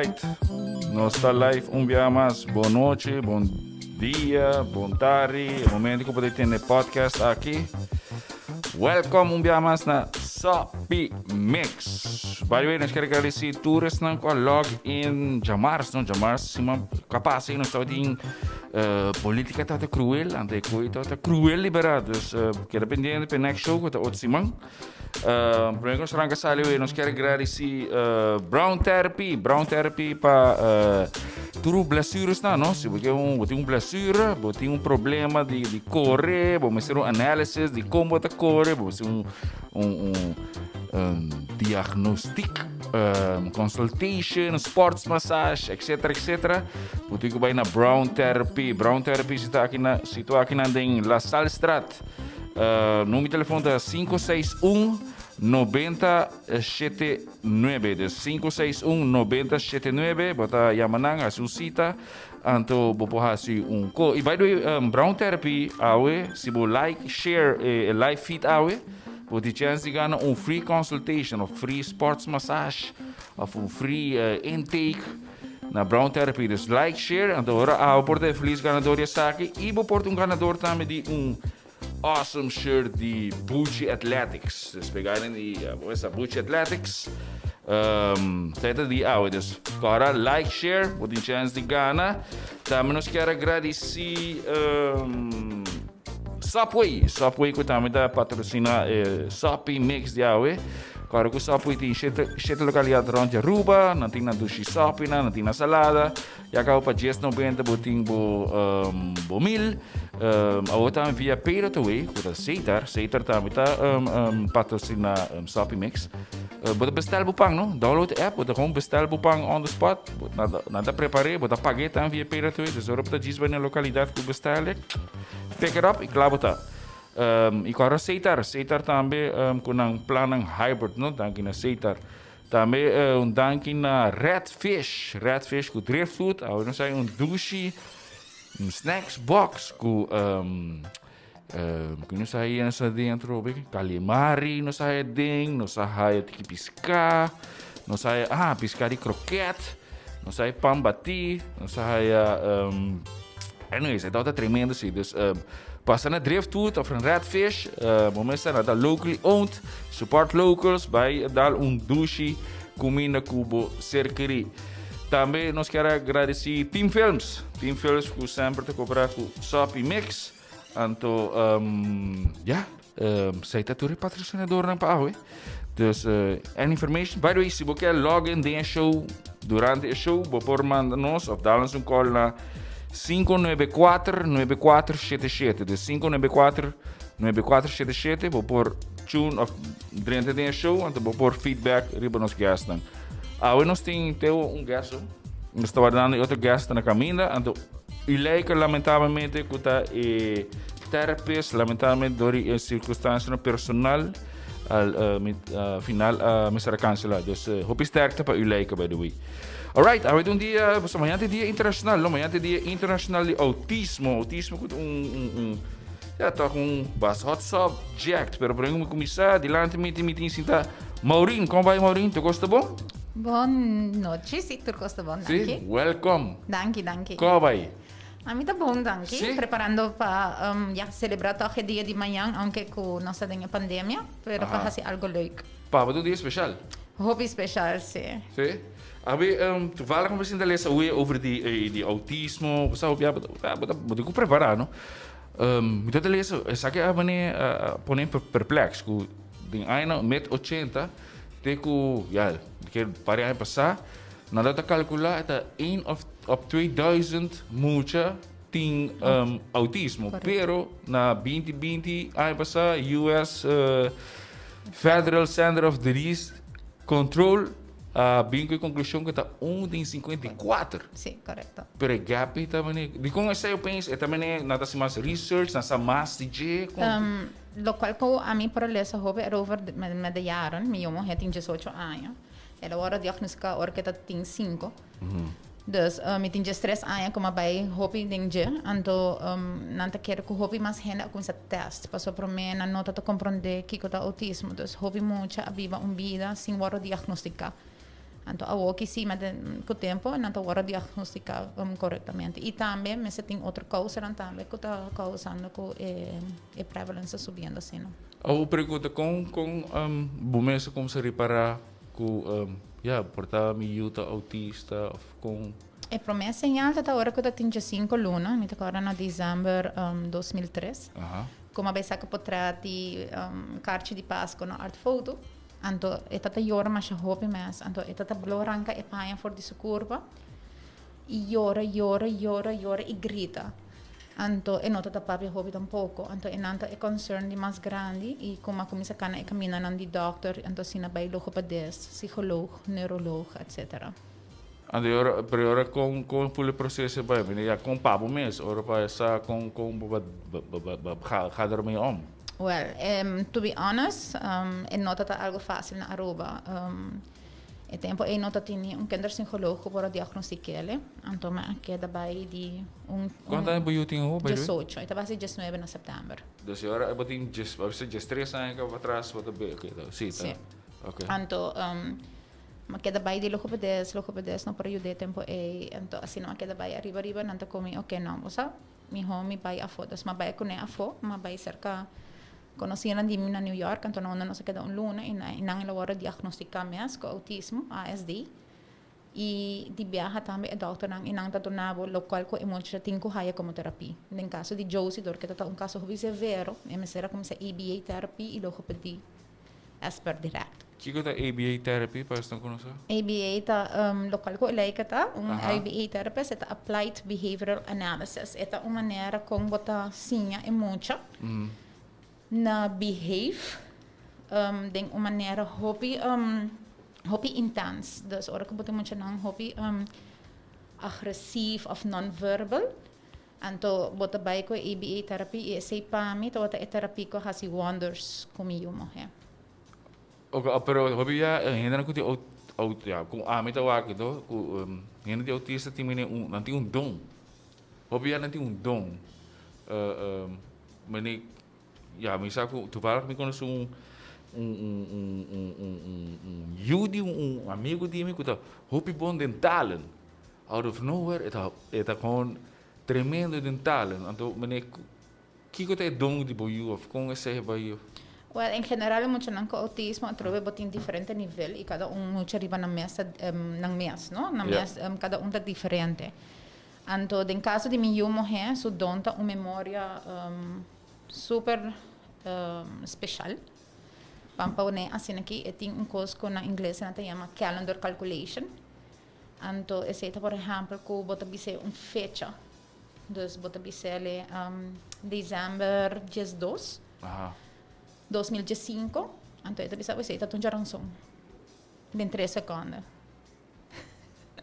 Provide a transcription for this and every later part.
Alright, nós está live dia mais. Boa noite, bom dia, bom tarde. O momento que poder ter podcast aqui. Welcome dia mais na Sopi Mix. By the way, nós queremos agradecer todos que log in Jamars, não Jamars, cima capaz nós está em política tá cruel, ante coisa tá cruel liberados. Que dependendo do next show que tá outro simão. Primeiro nós arranca saliu nós queremos agradecer Brown Therapy para tudo blessuras não, se porque tem blessura, tem problema de correr, vamos fazer análise de como está correr, vamos fazer diagnóstico, consultation, sports massage, etc. Porque vai na Brown Therapy está aqui na La Salle Strat. Número de telefone é 561-9079. 561-9079. Bota Yamanang, a susita. Anto, bopohasi co. E by the way, Brown Therapy, se você like, share, live feed, você chance de ganhar free consultation, free sports massage, free intake. Na Brown Therapy, dus like, share. Anto, ora, por ter feliz ganador de saque. E por ganador também de awesome shirt de Bucci Athletics. Dus pegaram essa Bucci Athletics. Tenta de dus agora like, share, você tem chance de ganhar. Também nós quero agradecer Subway que também dá patrocina Sopi Mix de Agora que o Subway tem 7 localidades durante a Aruba, não tem na Dushi Sopi, não tem na Salada. E acaba para 10,90 botem bo mil. A outra via Pay to Way, que é Seitar também está patrocina Sopi Mix. Você bestel bupang, não? Download a app, você gewoon bestel bupang on the spot. Nada preparei, você paguei também via Pay to Way. Dus erop dat diz na localidade que bestel. Pick it up e claro tá. E agora Seitar também com um plano hybrid, não? Danke na Seitar. Também danke na Redfish com drift food. Nós sai douche, snacks box com nós sai nessa dentro, calimari, nós sai ding, nós sai tiki piscar, nós sai piscar de croquete, nós sai pambati, nós sai anyways, het is tremendo zie. Dus passa na drift food of een Redfish, momenten dat locally owned, support locals, bij dar douche, comida cubo, cerqueria. Também nós queremos agradecer Team Films que sempre te cobrar com Sopi Mix. Então, zij está tudo patrocinador na Pau, Dus, any information, by the way, se você quer login de show durante o show, você pode mandar nos ou dar-nos call na 594-9477. Dus 594-9477. Vou pôr tune of durante o show, então vou pôr feedback riba nos gastos. Nós temos gasto. Nós estamos dando outro gasto na caminha. Então, lijken lamentavelmente que está terapeuta, lamentavelmente door circunstâncias personal, final me será cancelado. Dus hoop sterkte para lijken, by the way. Alright, we doen amanhã tem dia internacional, amanhã tem dia internacional de autismo. Autismo é toch bas hot subject, pero para começar, dilante meeting sinta Maureen, como vai Maureen? Tu gosta bom? Boa noite, sim, tu gosta bom, danke. Sim, welcome. Danke. Como vai? A mim tá bom, danke. Sim. Preparando para celebrar todo dia de manhã, aunque com nossa pandemia, pero para fazer algo leuk. Pá, wat doe je speciaal? Hobby especial, sim. Sim? Toevallig we zien de les over die autismo, moet ik preparar, não? Met de les, zeg je ponen perplex, die ena met 80, teku que para aí passar, nada te calcular até 1 op 2000 mucha tem autismo, pero na 2020 aí passar US Federal Center of Disease Control bem com a conclusão que está 1 em 54. Sim, correto. Pero o gap também, de como eu penso, também nada se mais research, nada mais de lo qual que a mim para ler essa hobby era over met de jaren, meu irmão tem 18 anos. Ela agora diagnostica ora que tem 5. Dus ik denk 3 anos como bij hobby denk je, então não te quero que hobby mais renda com essa teste, passou para mim não nota te compreender que o autismo, dus hobby muito a viva vida sem hora diagnosticar. Então, a outra sim, mas com o tempo, não está agora diagnosticar corretamente. E também, mas tem outra causa também que está causando que a prevalência subindo assim, não? A pergunta com bomesa como se reparar com portar miúda autista ou com A promessa em alta está agora que eu tenho 5 lunas, me agora na dezembro 2003. Como a vez que eu trati carta de Páscoa na art foto. Então, está llora mais hobby mas, então está bloranca e paia for dessa curva e llora e grita. Então, e nota papi hobby tampouco. Então, é concern de mais grande e como começa a caminhar na doctor, então sina vai logopedês, psicólogo, neurologo, etc. Agora com o processo vai, já com papo mesmo, ora para essa com cadar meio om. Well, to be honest, nota está algo fácil na Aruba. E tempo nota tinha kinderpsicologo para diagnosticar, então queda vai de Quanto tempo eu tinha o 18, então vai ser 19 de setembro. Dus agora eu tenho just 3 anos para atrás para ver, sim, tá. Okay. Então, queda vai de logopedês não para ajudar tempo então assim não queda vai arriba não tá comigo, ok, não, você mi home vai a foto, mas vai com a foto, mas vai cerca conheciam de mim na New York, então não se queda luna e não ela agora diagnosticar mesmo com autismo, ASD. E de viaja também o doutor não tá tornado local com emoção tem que haya como terapia. No caso de Josie, que está caso severo, me será como se ABA therapy e logopedia expert direct. Que é a ABA therapy para você não conhecer? ABA tá local com leica tá, ABA therapy é applied behavioral analysis, é uma maneira como botar sinha emoção. Na behave de uma maneira hobby intense. Dus ora que botem muito não hobby agressivo ou non-verbal. Então bota bij ko ABA therapy e sei para mim to a terapia ko hasi wonders comigo morrer. Okay, pero hobby ya ainda não kuti com a meta wa kito com ainda de autista tem nanti dom. Hobby ya nanti dom. Meni misal toevallig me conheço Judy, amigo de mim, que está hobby bom dental. Out of nowhere, está com tremendo dental. Então, o que é dom de boiú, ou como é ser boiú? Well, em geral, muito não com autismo, trove botin diferente nível e cada muito arriba na mesa, não? Na mesa, cada está diferente. Então, em caso de minha mulher, su donta uma memória super special. Pampaune assim aqui tem coisa que na inglês se chama calendar calculation. Então, esse por exemplo, que bota bise fecha. Dus bota bise dezembro 12. 2015. Então, esse bise você tá tão jaranção. 23 segundos.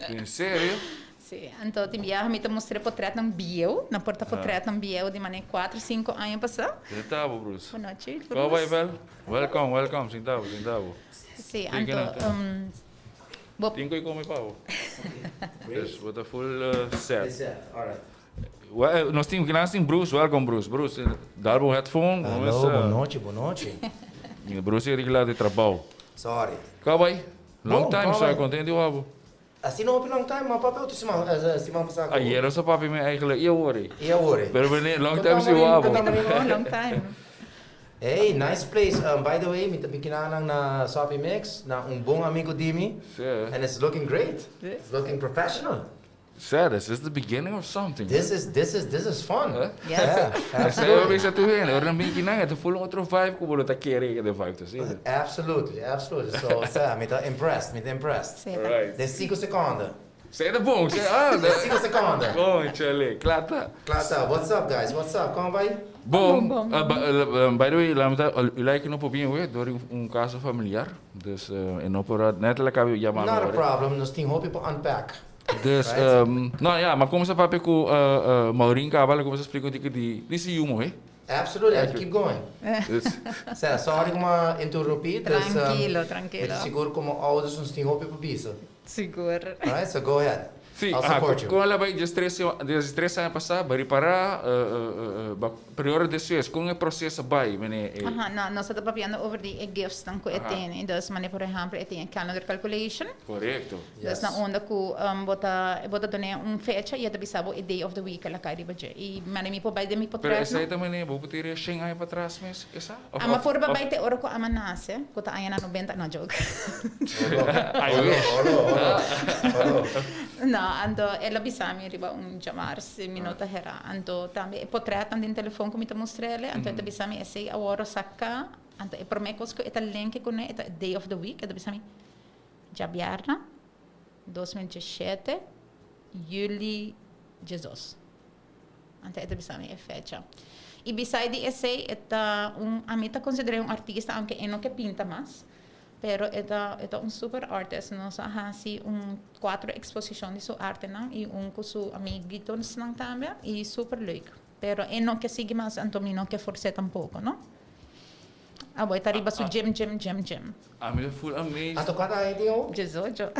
Em sério? Sim, então me mostrei portrait ng bio, na porta portrait ng bio de maneira 4, 5 anos passado. Sentado, Bruce. Boa noite, Bruce. Como vai, Bel? Welcome, sentado. Sim, então Tem que comer pau. Yes, with a full set. All right. Well, nós temos Bruce, welcome Bruce. Bruce, dá o headphone. Hello, boa noite. Bruce é regular de trabalho. Sorry. Como vai? Long Bom, time, como só vai? contente o abo. Assim não houve long time, mas papel tu se mão passar. Ah, era só papi me eigenlijk, eu worry. Yeah, worry. Pero bene, long time si o abo. long time. Hey, nice place. By the way, mita bikinanang na Sopi Mix, na bom amigo Dimi. Yeah. And it's looking great. It's looking professional. Sad, this is the beginning of something. This is fun. Huh? Yes. Yeah, Eu absolutely. penso tu vendo, eu não que não, tu full outro vibe que você tá querendo de vibe, tu sabe? Absolutely. So, mita impressed. Sim. Alright. De 5 segundos. Sei da bom, sei, De 5 segundos. Bom, chale, claro. Claro, what's up guys? What's up? Como vai? Bom, Bom. by the way, eu like no pobinho, door caso familiar. Dus en op net lekker hebben jammer. Not a problem. Nós temos hope para unpack. Dus nou ja, maar como se papi com Maurinho Cabala, como se explica die se humo, hè? Absolutely, I keep going. Dus Sorry como interrompi. Tranquilo. Het seguro como ouders ons tien hoop op biezen. Seguro. Alright, so go ahead. Sim, I'll support you. com ela vai de 3 anos passar, bari para primeiro desses, com o processo vai, mene. Nós estamos falando over die gifts dan ko etene. Dus mane por exemplo, etene calendar calculation. Correto. Dus na onda ko bota done fecha e bisabo a day of the week la kai budget. E mane mi po by de mi po Pero trás. essa aí também é boa ter Shanghai para trás, mas essa? Ama por babay te oro ko ama nase, ko ta ayana 90 no joke. Olo. No, ando ela bisami riba chamar se minuta hera. Ando tambe potret andin telefon ko mi te mostrele, ando eta bisami esse aworo sakka, ando e promekos ko eta link ko ne eta day of the week, eta bisami Jabiarna 2017 Juli Jesus. Ando eta bisami e fecha. E beside esse eta a mim tá considerei artista aunque eno que pinta mais. Pero esta super artist, nós hasi 4 exposições de sua arte não e com seu amiguitos não também e super leuk. Pero não que siga mais Antonino que force tampouco, não? Ah, boy, tariba su gym. A mim full amazed. Ato kada aí deu? 18.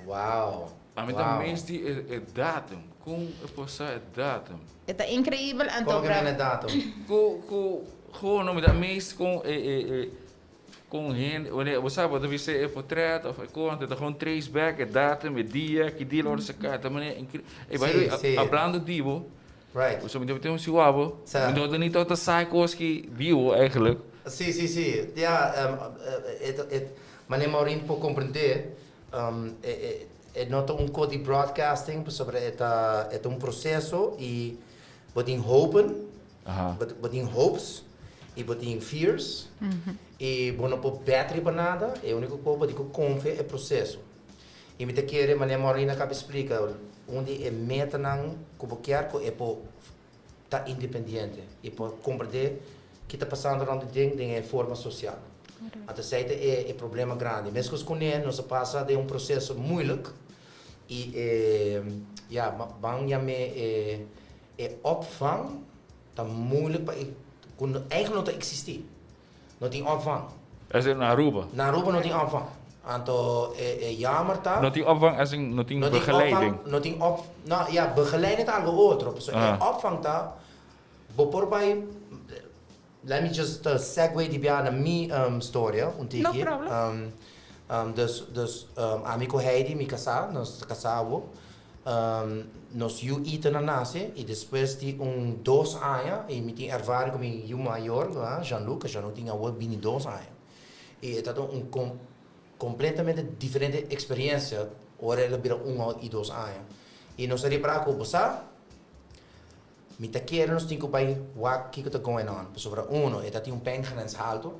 Wow. A mim amazed die datum. Com eu posso datum. Esta incrível Como que é Antonio. o datum? Gewoon om dat meest kon heen, wanneer we samen dat we zeggen portret of kon dat gewoon traceback, het datum, het dia, que dia logo se carta, mas é vai hablando divo. Right. Zo moet je zien wabo. We doen niet tot de cycles que viu eigenlijk. Sim. Ja, mas nem Maurinho pode compreender. É nota código de broadcasting sobre é processo e botem botem hopes e botem fears. E não pode battery para nada, é a única coisa que confia é processo. E me te quer, mas nem Maurinho acaba explica onde é meta não como quer que é para estar independente e para compreender que está passando rond de ding é forma social. Então, zeiden é problema grande. Mesmo com ele, nós passa de processo moeilijk. E, ja, bang ja me opvang, dat moeilijk, eigenlijk nog te existeren. Nog die opvang. Als in Aruba. Na Aruba nog die opvang. Anto jammer dat. Nog die opvang als in nog die begeleiding. Nog die op, nou ja, begeleiding het al outro. So opvang dat, bijvoorbeeld. Let me just segue die bij naar mijn story, No problem. Dus amigo Heidi, mi casa, nos casamos, nos eu eten na nase e depois de 2 anos e me tinha ervaring com meu maior, Jean-Luc tinha agora 22 anos. E é completamente diferente experiência, ora ele vira 1 e 2 anos. E nós seria para começar. Me te quero nos tinha pai what que está going on. Sobre é dat tem grens alto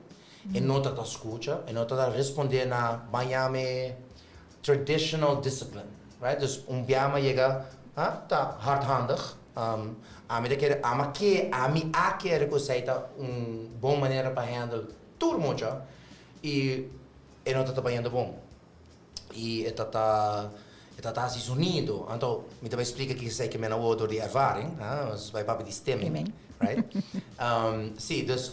e não tá escuta e não tá responder na Miami traditional discipline, right? Dus biama chega, tá hardhandig. A me te quero a me quero que seja boa maneira para handle tudo muito e não tá trabalhando bom. E tá assim sonido. Então, me também explica que sei que me não door die ervaring, mas vai para de stemming, right? Sim, dus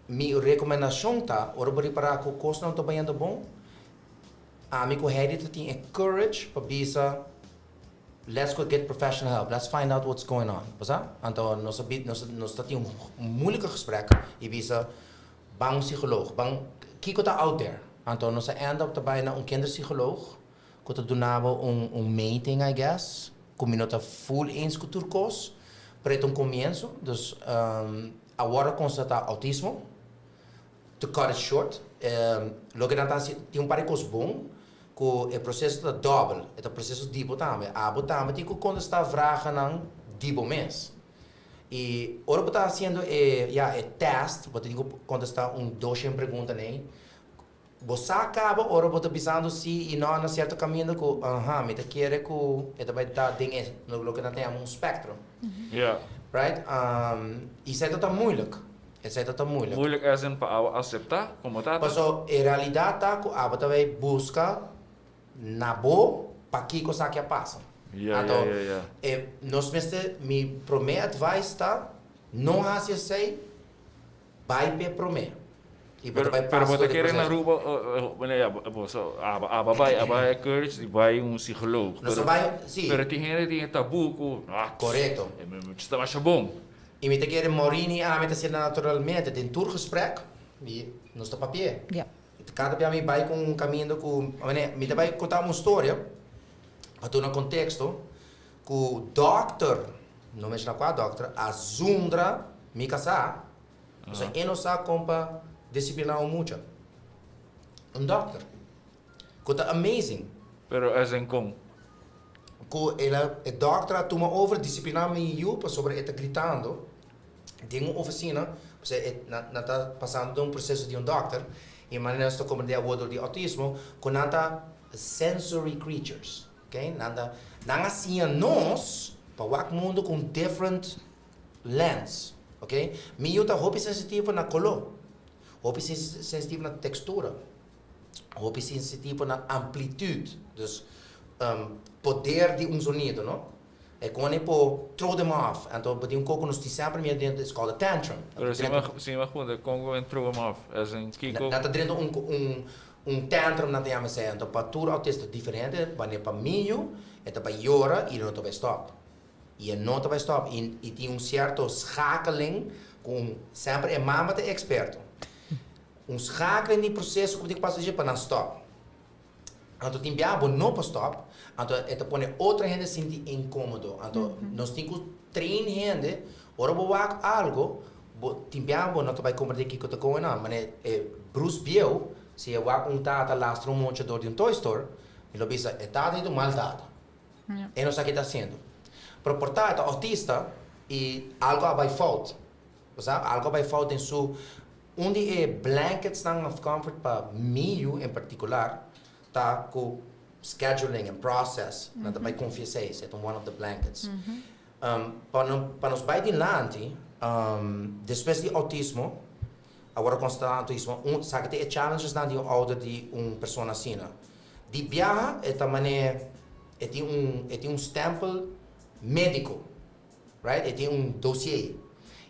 minha recomendação tá, ora para que o curso não trabalhando bom, a mim Heidi tem encourage para bisa, let's go get professional help, let's find out what's going on, tá? Então, nós tem moeilijke gesprek e bisa bang psycholoog, bang kiko tá out there. Então, nós end up daarbij naar kinderpsycholoog. Que tu donava meeting, I guess, com minota full eens com turcos, para comienzo, dus agora constatar autismo, to cut it short, logo dan tem par de coisas bom, que o processo da double, é o processo de também, também tem que contestar vragen aan dibo mês. E ora está fazendo é test, você tem que contestar 200 perguntas nem. Você acaba ora bota pensando se e não na certo caminho que me te quer que é também tá ding no que não tem spectrum. Yeah. Right? E isso tá moeilijk. Isso tá moeilijk. Moeilijk as in para aceitar como tá. Paso em realidade tá que a bota vai busca na boa para que coisa que passa. Yeah. Nós me primeiro advice tá não haja sei vai pe prometer. Pero você quer na Aruba, a courage e vai psicólogo. Pero tem gente que tem tabu com, Correto. Está mais bom. E me te quer morini a me te ser naturalmente, tem tourgesprek, e não está papier. Ja. Cada vez me vai com caminho com, me te vai contar uma história, para tu no contexto, que o doctor, não me chama qual doctor, a Zundra, me casar, você não sabe como disciplinar muito. Doctor. Que tá amazing. Pero é em com. Que ela, a doctora toma over disciplinar me para sobre ele gritando. Tem uma oficina, você está passando um processo de doctor, e maneira de compreender o de autismo, com nada sensory creatures, ok? Nada assim nós para o mundo com different lens, ok? Me tá hobby sensitivo na color, hobby sensitivo na textura, hobby sensitivo na amplitude, dus poder de sonido, não? É quando eu throw them off, então eu tenho um pouco nos sempre me dentro da escola tantrum. Pero sim, mas quando Congo entrou off, é em Kiko. Nata dentro tantrum na tem a ser, então para tudo autista diferente, para para mim, é para llorar e não vai stop. E não vai stop e tem certo schakeling com sempre é mama de experto. Schakeling de processo que tem que passar para não stop. Então tem biabo não para stop. Então, это põe outra gente sentir incômodo. Então, nós temos que treinar gente, ora vou algo, timbiamo não vai compreender que está going on, mas Bruce Biel, se eu vou tata lastra monte de um toy store, ele pensa, é tata e mal tata. E não sabe o que está sendo. Para portar é autista e algo vai falta. Algo vai falta em sua onde é blankets of comfort para mim em particular, tá com scheduling and process, na também confessei, é one of the blankets. Para nos vai adiante, depois de autismo, agora constatar autismo, sabe que tem challenges na de outra de pessoa assim. De viaja é também tem stempel médico, right? É tem dossiê.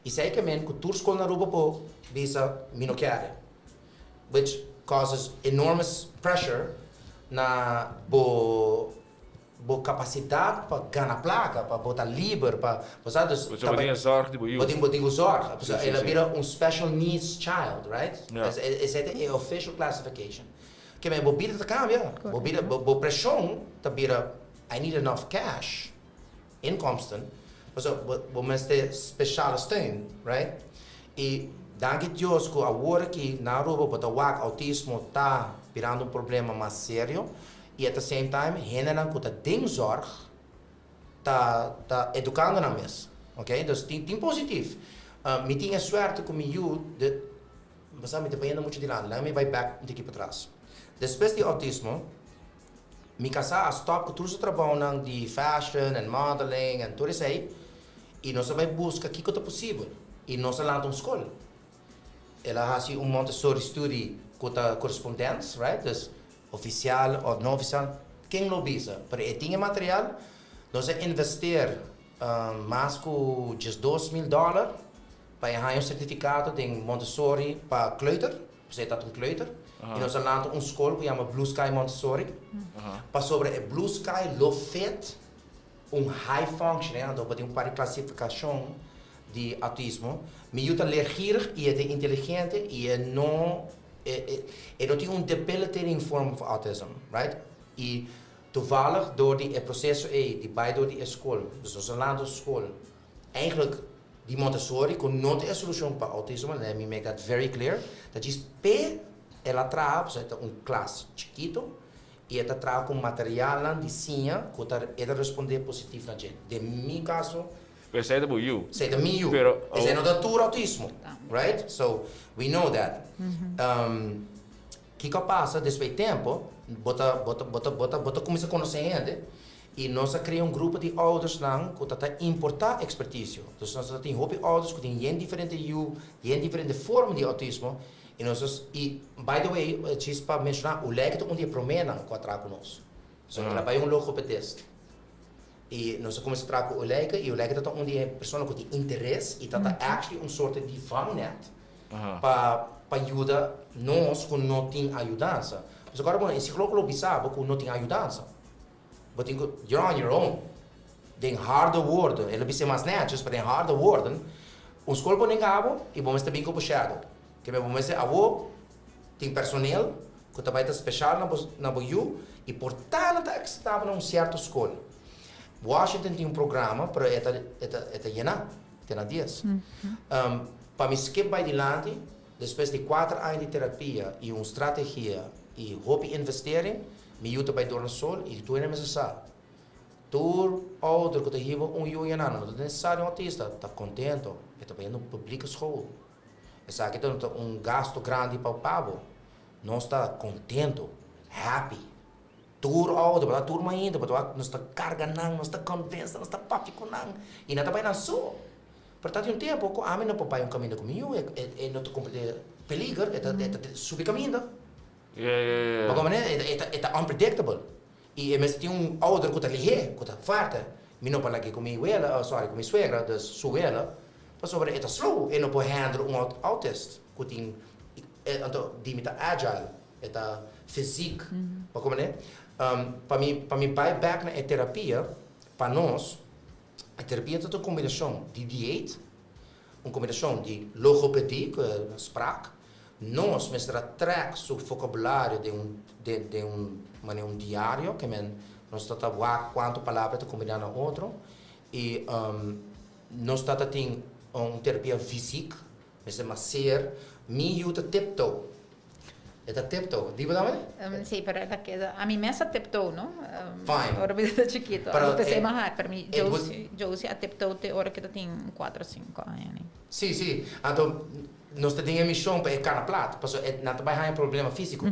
E sei que men que tours com na Aruba po visa minocare, which causes enormous pressure na bo capacidade para ganhar placa, para botar livre, para Você tem zorg de boiu. Botem zorg. Ela vira special needs child, right? Essa é a official classification. Que me bobida tá cambia. Bo pressão tá vira I need enough cash, inkomsten. Bo meste speciale steun, right? E danke Deus que agora que na Aruba bota o autismo tá virando problema mais sério e at the same time henena que tem zorg tá educando na mesa, ok? Então tem positivo. Me tinha sorte comigo de mas me dependendo muito de lá, me vai back daqui para trás. Depois de autismo, me casar a stop que tudo trabalho de fashion and modeling and tudo isso aí e nós vai buscar o que é possível e nós lá na escola. Ela faz Montessori study com correspondentes, right? Dus oficial ou não oficial, quem não visa. Para tinha material, nós investir mais que $2,000 para ganhar certificado de Montessori para kleuter, você está kleuter. E nós lá na escola que chama Blue Sky Montessori. Para sobre Blue Sky Lofet, high function, então tem uma classificação de autismo, me ajuda a ler e é inteligente e não tem debilitating form of autism, right? E toevallig door die processo die bij door die escola, dus nós lá na escola, eigenlijk die Montessori kon não é solução para autismo, let me make that very clear. Dat is ela traz classe chiquito e ela traz com material de sinha que ela responder positivo na gente. De meu caso, Pero sei de boiu. say the me you. Pero, Is no da tour autismo, right? So we know that. Que passa depois de tempo, bota começa a conhecer gente e nós criamos grupo de ouders lang que tá importar expertise. Dus nós temos hobby ouders que têm diferente forma de autismo e nós by the way, diz para mencionar o leque onde é promena com a conosco. So ela vai logopedista. E nós começamos a trabalhar com o leque e o leque onde é pessoa que tem interesse e tá actually soort de vangnet para para ajudar nós que não tem ajudança. Mas agora, bom, esse psicólogo sabe que não tem ajudança. But you're on your own. Den harde woorden, ele vai ser mais netjes, mas den harde woorden, ons corpo nem gabo, e vamos também com puxado. Que vamos dizer, avô, tem personal, que também está especial na Boiú, e por tanto que estava num certo escola. Washington tem programa para esta llenar, tem na dias. Para me skip by dilante, depois de 4 anos de terapia e uma estratégia e roupa investering, me ajuda para dormir sol e tu é necessário. Tu, outro que te riba não é necessário autista, está contente, está bem no público escola. Essa aqui tem gasto grande para o pavo, não está contente, happy. Tur outro, para turma ainda, para não está carga não está convencendo, não está papi com não, e não está bem na sua. Portanto, tempo, que a mim não pode um caminho comigo, e não te compreende peligro, é subir caminho. Yeah. Porque é unpredictable. E mas tem outro que está ali, que está forte. Me não fala aqui com minha com minha suegra, da sua ela, mas sobre é slow, e não pode handle autista, que tem dimita agile, é físico. Para mim pai back na terapia, para nós, a terapia é uma combinação de dieta, uma combinação de logopedia, que é spraak. Nós track o vocabulário de um diário, que nós tratamos quanto palavras combinando com outro, e nós tratamos uma terapia física, mas é ser, me ajuda tiptoe. É tiptoe, digo também? Sí, pero la que a mí me hace tiptoe, ¿no? Fine. Ahora desde chiquito. Pero, Eu pensei mais, para mim, would- eu usei a tiptoe de hora que eu tenho 4 ou 5 anos. Sim, sim. Então, nós temos a missão para ficar plata, porque não tem problema físico.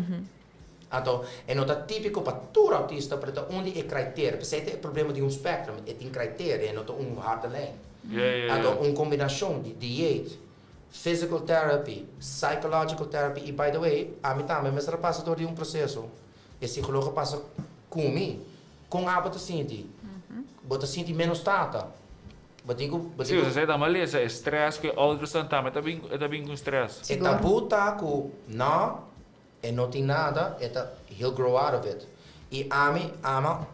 Então, é nota típico para todo autista, para onde é critério. Porque se é problema de espectro, é tem critério, é nota hard line. Então, uma combinação de dieta, physical therapy, psychological therapy, e by the way, a mim também, mas passa por um processo. E psicólogo passa comigo, com a bota sente. Bota sente menos tata. Sim, você está mal, é stress que outros estão, mas está bem com stress. É tabu taco, não tem nada, he'll grow out of it. E ama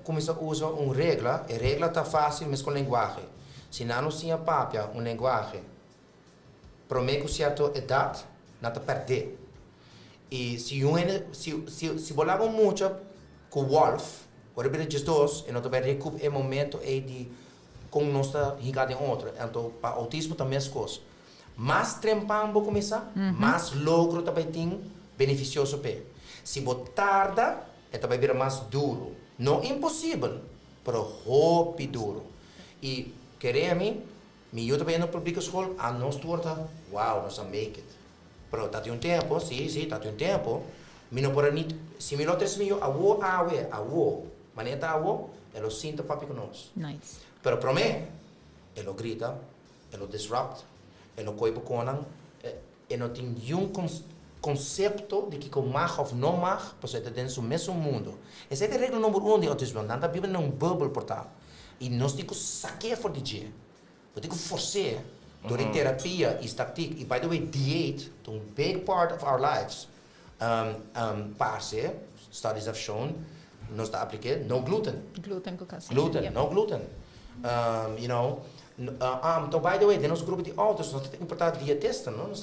começa a usar uma regra, e a regra está fácil, mas com linguagem. Se não tinha papia, uma linguagem, para mim, com certa idade, não te perder. E se volava muito com o Wolf, ou de dois, e não te perder o momento de com nossa ligada em outra. Então, para autismo também as coisas. Mais trempambo começar, mais logro também tem beneficioso para. Se você tarda, também vira mais duro. Não impossível, mas roupa duro. E, queremos, me ajuda bem no público escola, a nós torta, wow, nós vamos make it. Pero tá um tempo, sim, tá um tempo, me não pode nem, se me não tem meu avô, maneta avô, ele sinta papi conosco. Nice. Pero para mim, ele grita, ele disrupt, ele coiba conan, ele não tem nenhum conceito de que mag of não mag, porque ele tem o mesmo mundo. Essa é a regra número 1 de autismo, não está vivendo num bubble portal. E nós temos que saquear for DJ. Nós temos que forçar, durante terapia e tática, e by the way, diet, um big part of our lives. Parce, studies have shown, nós está aplicando, no gluten. Gluten com caseína. Gluten, no gluten. You know, então, by the way, de nosso grupo de outros, nós temos importado dietista, não? Nós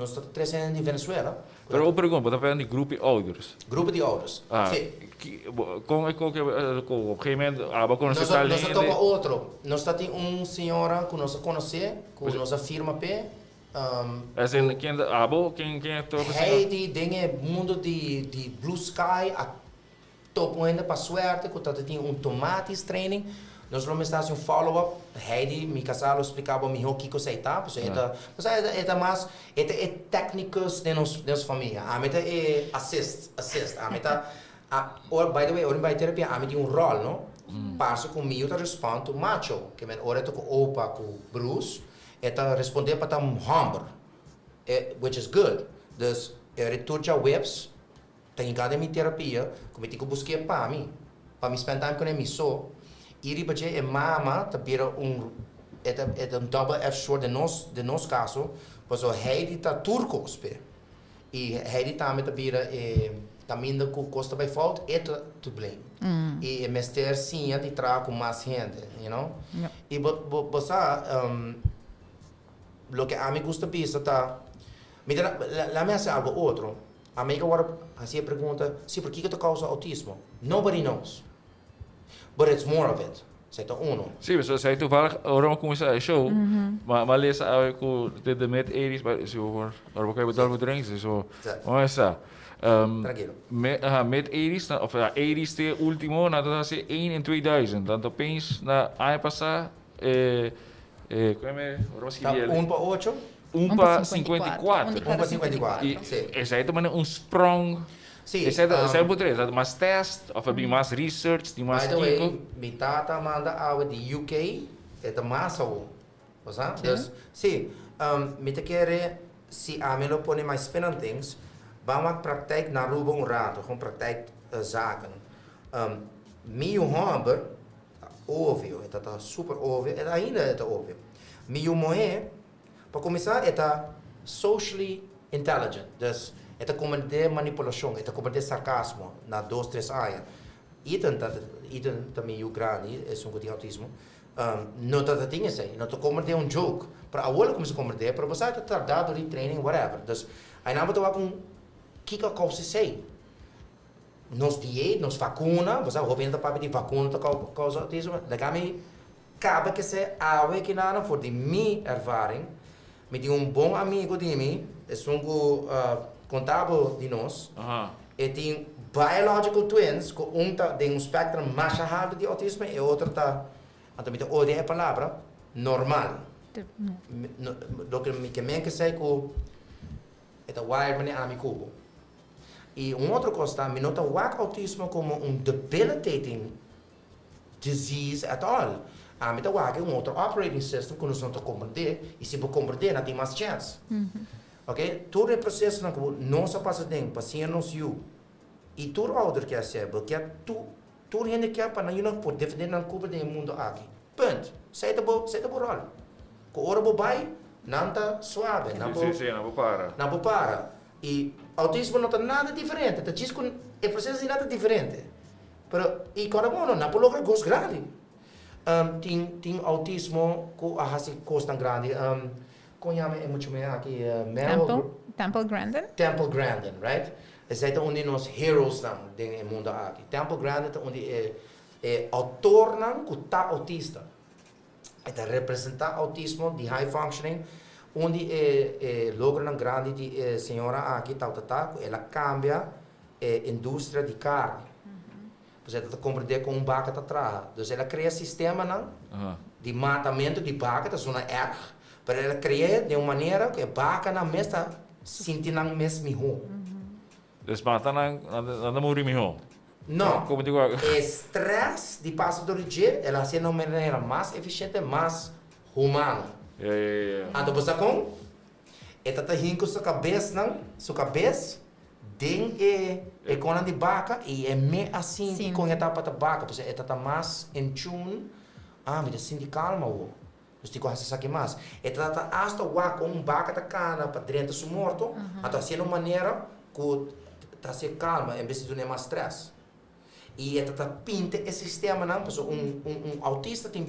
estamos 3 anos de Venezuela. Pero eu pergunto, você está falando de grupo de ouders? Grupo de outros. Sim. Como é que op een gegeven moment, quando você está Nós lendo... temos outro. Nós temos uma senhora que nós conhecemos, que nós firma P. Assim, quem é toda pessoa? Heidi, tem mundo de Blue Sky, a topo ainda para suerte, que tem tomates training. Nós vamos estar um follow-up. Heidi, me casalo, explicava melhor o que você está. Mas é mais, é técnicas de nossa família. A meta é assist. A meta, by the way, by terapia, a meta tem rol, não? Passa comigo, eu respondo macho, que é hora com opa, com Bruce, responder para um humber, which is good. Dus, retorno a webs, tem cada minha terapia, como eu tenho que buscar para mim spend time com ele só. Iri baje é mama, tá vira um double F short de nosso caso, Pues hij tá turcos pe. E hij tá met bira caminho com costa by fault to blame. E mester sim de trago com mais gente, you know? Yeah. E bosa lo que a mí gusta pensar tá mira, la me hace algo outro. A mí agora assim a pergunta, se por que causa autismo? Nobody knows. But it's more of it. Certo uno. Sim, mas saya toevallig orang começar a show, mas lesa aku de met Eris, so waar we betal moet drinken, so. Mas essa. Tranquilo. Met Eris, of Eris te último, na dat se 1 in 2000, dan opeens na ano passado, como was Tá que 1 para 8. 1 para 54. 1 para 54. E Sim. essa aí também sprong. Sim. Essa é muito interessante, mas teste, of bem mais research, de mais By the way, artigo. mi tata manda água de UK, é da massa o. Sabe? Dus, sim, me te quer se a mim não põe mais spinning things, vamos praktijk na Ruba rato, gewoon praktijk zaken. Mi hamber, óbvio, é tá super óbvio, é ainda é óbvio. Mi moe, para começar, é socially intelligent, dus é como de manipulação, é como de sarcasmo na 2, 3 anos. Iden também o grande, é um de autismo. Não tá tinha sei, não tô como de joke, para a hora como se como de, para você tá dado de training whatever. Dus aí não botou com que causa sei. Nos diet, nos vacuna, você hoping da papi de vacuna tá causa autismo. Dagami cabe que se awe que nada for de minha ervaring. Me tem bom amigo de mim, é contábil de nós. E tem biological twins, que tá tem spectrum mais alto de autismo e outro tá, então me odeia a palavra normal. Do que me que sei que é wired a mi cubo. E outra coisa, me nota o autismo como debilitating disease at all. A mim tá outro operating system que nós não compreender e se você compreender, não tem mais chance. Ok? Todo o processo que não se passa bem, paciente não se e todo ouder quer ser, porque todo gente quer para não poder defender na Cuba do mundo aqui. Ponto. Sai da boa rol. Com hora vai, não tá suave, não para. E autismo não tá nada diferente, tá diz que o processo é nada diferente. Pero e cada um não pode lograr gosto grande. Tem autismo com a raça costa grande. Conhame é muito melhor aqui Temple Grandin? Temple Grandin, right? Esse é onde nós heroes não no mundo aqui. Temple Grandin é onde autor não que tá autista. É representar autismo de high functioning, onde logra um grande de senhora aqui tá, ela cambia indústria de carne. Você está compreender com vaca atrás. Então ela cria sistema não de matamento de vaca, tá sona erg, para ela cria de uma maneira que a vaca não está sentindo não mesmo. Dus mata na muri miho. Não. Como digo, Estresse de passo do dia, ela assim de uma maneira mais eficiente, mais humana. Então você com tá rindo sua cabeça não, sua cabeça tem cona de vaca e é me assim que com etapa da vaca, porque tá mais in tune. Me sente calma o. Você tem que saber mais. Tá hasta com vaca da cana para dentro do morto, então assim de uma maneira que tá se calma, em vez de ter mais stress. E tá pinta esse sistema não, porque autista tem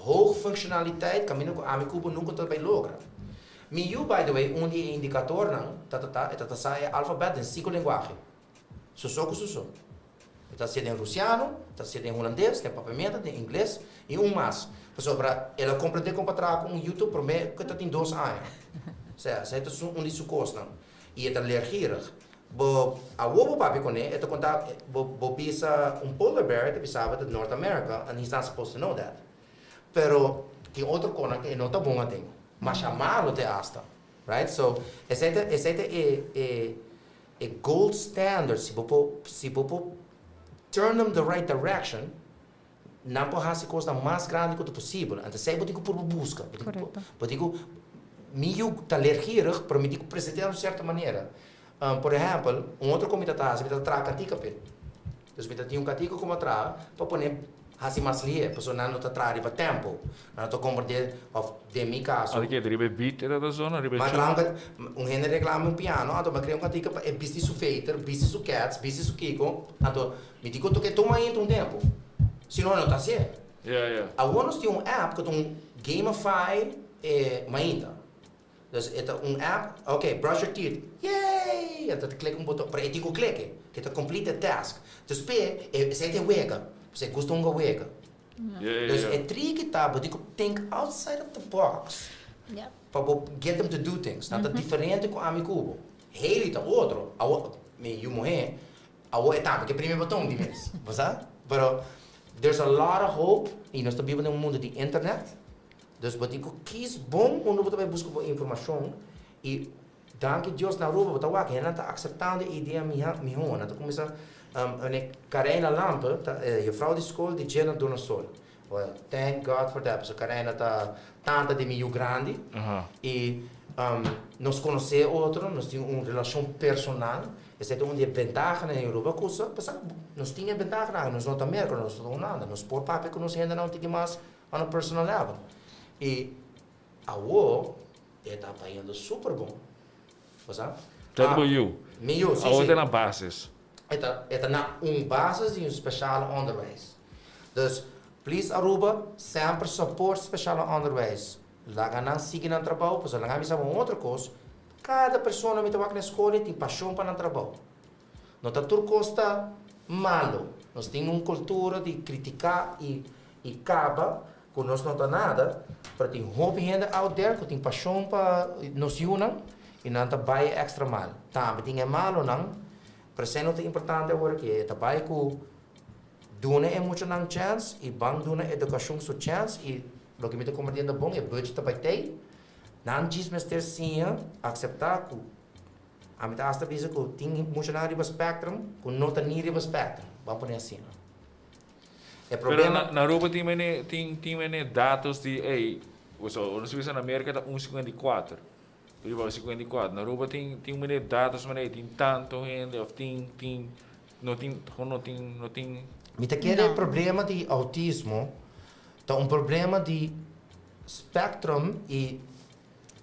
hoge functionaliteit, caminho que a minha cuba nunca também logra. Miu, by the way, indicador não, tá sai alfabeto em 5 linguagens. Susoko. Tá sendo em russiano, tá sendo em holandês, tem papamento, tem inglês e mais. Para ela compreender como para com YouTube, para mim, que tem 2 anos. Certo, é onde se costa. E é leergierig. A wobo papi com ele, é contar, pisa polar bear, pisava de North America, and he's not supposed to know that. Pero, tem outro coisa que não tá bom a tem. Mas chamá-lo te hasta. Right? So, esse é gold standard. Se você turn them the right direction, não pode fazer coisa mais grande quanto possível. Então, sei que por busca. Porque meio tá leergierig, para me apresentar de certa maneira. Por exemplo, outro comitê está traz cantica. Então, me tem catica como atrás, para poder assim mais lie, pessoa não está atrás para tempo, não está compreender of de mi caso. Olha que ribe beat era da zona, ribe Maar chão. lang gente reclama um piano, então mas criam cantica é business o feiter, business o cats, business o kiko, então me digo tu que toma aí um tempo, senão não está certo. Yeah. Agora tem app que um gamify mainda. Dus het app, oké, brush your teeth. Yay! En dat klik botão, para eu digo clique, que é complete a task. Dus P, você tem wega, você gosta wega. Dus Yeah. é tricky tá, but you think outside of the box. Yeah. Para get them to do things. Não tá diferente com a cubo. Ele tá outro, me morrer, é tá, porque primeiro botão de mês, você? Pero there's a lot of hope e nós estamos vivendo num mundo de internet. Dus wat ik kies bom onde você vai buscar informação e danke Deus na rua você vai que ela está aceitando a ideia minha ela está começando uma Karina Lampe je vrouw de school de Jenna Dona Sol well thank God for that so Karina está tanta de meu grande e nós conhecer outro nós temos uma relação personal essa é uma vantagem na Europa coisa nós tínhamos vantagem nós não estamos América nós não nada nós por papel que nós ainda não temos mais on a personal level. E a UO está indo super bom. Você? Dat ben je. Meu, sim. Oude na basis. Está na basis de speciaal onderwijs. Dus, please Aruba, sempre support speciaal onderwijs. Lá não siga no trabalho, pois lá não sabe outra coisa. Cada pessoa que está na escola tem paixão para o trabalho. Não está tudo costa malo. Nós temos uma cultura de criticar e acaba que nós não está nada. Para tem hobby gente out there que tem paixão para nos unir e não está bem extra mal. Também tem mal ou não. Para ser não é importante agora que está bem que dona é muito não chance e bang dona educação sua chance e o que me está compreendendo bom é budget para ter. Não diz mas ter sim aceitar que a mim está a dizer que tem muito na riba spectrum que não está nem riba spectrum. Vamos por assim. É problema. Pero na Aruba tem dados de nós vimos na América tá 1,54. Riba 54. Na Aruba tem dados tem tanto gente of não tem. Me te quer problema de autismo, tá problema de spectrum e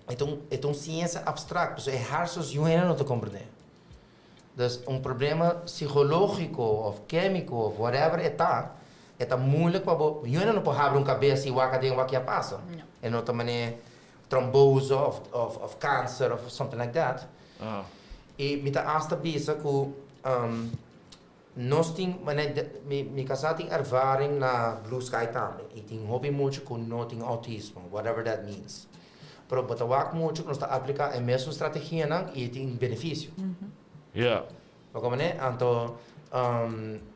é ciência abstrata, é hartos e não te compreender. Dus problema psicológico ou químico ou whatever é moeilijk para eu não posso abrir cabeça e o que passa. É não também trombose of cancer of something like that. E me tá hasta bisa que nós tem me casar tem ervaring na Blue Sky também e tem hobby muito com não tem autismo, whatever that means. Pero batawak muito nós está aplicar a mesma estratégia não e tem benefício. Yeah. Como né? Então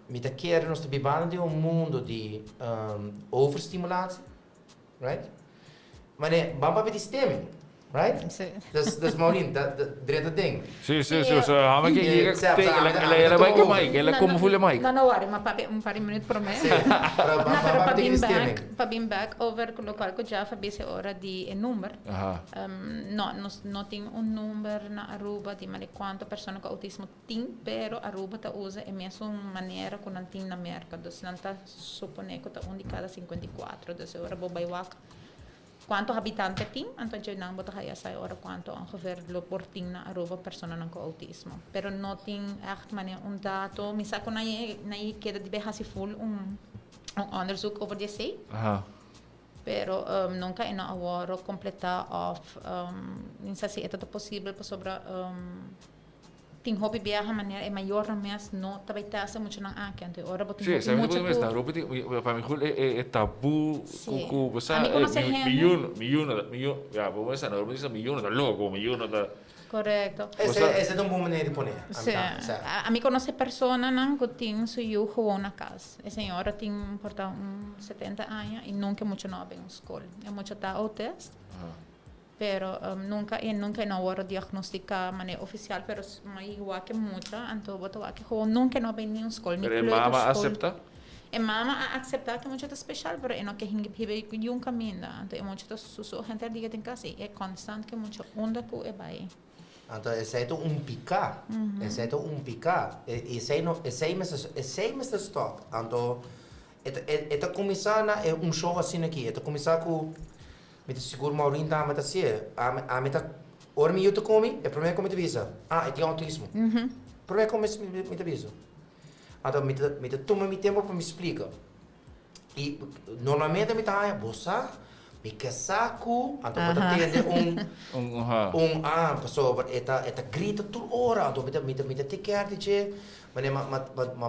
me tá quer nós vivendo de mundo de overstimulatie, right? Maar nee, bamba met die stemming, right? Dus Maureen, dat derde ding. Sim. Ela vai com Mike, ela como fulha Mike. Não, worry, mas para um minuto para mim. Para bem back over o local que já fez hora de número. Não tem número na Aruba de mais quanto pessoas com autismo tem, pero Aruba tá usa a mesma maneira que não tem na América. Então, não tá supondo que tá de cada 54, então agora vou baiwak. Quanto habitantes tem, então eu não vou saber agora quanto ongeveer por tem na Aruba pessoas com autismo. Pero não tem echt dado, me saco na queda de berrasi full onderzoek over DC. Pero nunca é agora completar of não sei se é tudo possível sobre tem hobby viajar maneira é maior mas não também tá se muito não aqui então agora botar muito mas na Europa para mim é tabu com você milhão já vamos pensar na Europa diz milhão da logo milhão da correto essa é uma boa maneira de pôr a mim conhece pessoa não que tem seu gewoon na casa a senhora tem porta 70 anos e nunca muito não bem escola é muito tá autista pero nunca na hora diagnosticar maneira oficial pero mas igual que muito então botou que nunca não bem nenhum escola nem pero mama aceita e mama aceitar que muito especial pero é não que hinge um caminho então é muito susu gente diga tem que é constante que muito onda que é vai então esse é picar esse é picar esse é mas stop então Eta começar na show assim aqui. Eta começar com me seguro Maurinho tá mas assim. A meta ora me eu te come, é primeiro como te visa. É autismo. Primeiro como me te visa. Então me toma me tempo para me explicar. E normalmente me tá bossa me casaco, então pode ter pessoa eta grita toda hora, então me te quer dizer, mas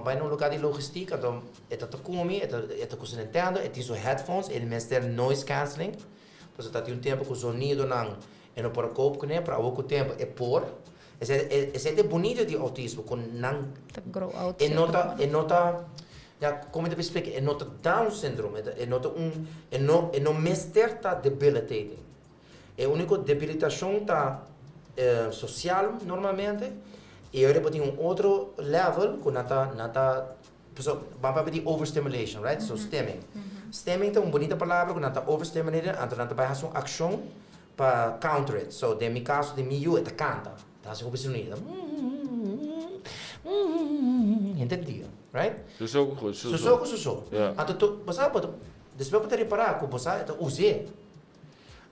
vai num lugar de logística, então eta te come, eta coisa entendo, eta tem headphones, ele mesmo noise cancelling, pois tá tem tempo com sonido não, e não para copo né, para outro tempo é por, esse é bonito de autismo, com não, e nota ja, como eu te explico, é not Down syndrome, é não mestre tá debilitating. É a única debilitação tá social normalmente, e agora tem outro level que nata vamos pedir overstimulation, right? So stemming. Stemming é uma bonita palavra que nata overstimulated, então nata vai fazer uma ação para counter it. So, de meu caso, de mim, é canta, tá assim como sonido. Entendido, right? Susoko. Então, você pode, depois pode reparar que você usa.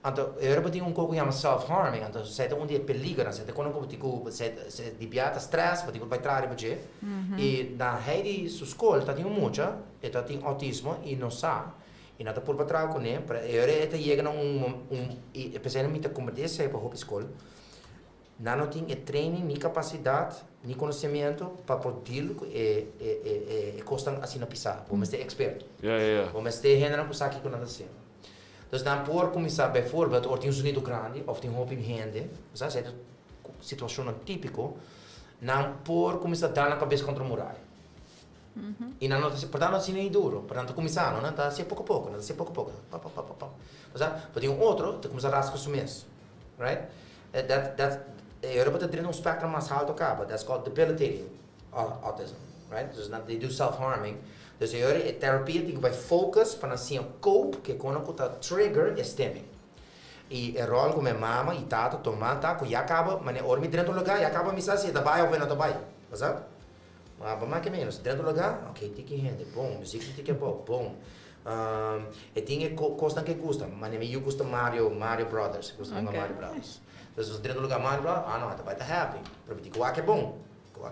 Então, eu tenho um pouco de self-harming, então você tem dia perigo, você tem quando você debiata stress, você vai trabalhar para você. E na rede sua escola tem muita, tem autismo e não sabe. E nada por trás com ele, para eu chega especialmente como desse para a escola. Não tem treino, nem capacidade, nem conhecimento para poder costar assim na pisar. Vamos ser expert. Vamos ter gênero que sabe que nada assim. Então, dan por começar bijvoorbeeld, of tem um sonido grande, of tem um hoop in hande, sabe? É situação típica, dan por começar a dar na cabeça contra a muralha. E não, portanto, assim é duro. Portanto, começar, não está assim pouco a pouco, não está assim pouco a pouco. Sabe? Tem um outro, que começa a rascar o mês, right? Eu vou ter um espectro mais alto acaba. That's called debilitating autism, right? So they do self-harming. Dus a terapia tem que vai focus para assim cope que quando está trigger é stemming. E o rol como mama e tata tomar tá que acaba, mas é orme dentro do lugar e acaba me se da baia ou não da baia, sabe? Mas mais que menos dentro do lugar, ok, tem que render, bom, música tem que bom. E tem que custa que custa, mas eu custa Mario Brothers, custa Mario Brothers. Dus dentro do lugar Mario Brothers, não, tá vai tá happy, para mim que é bom.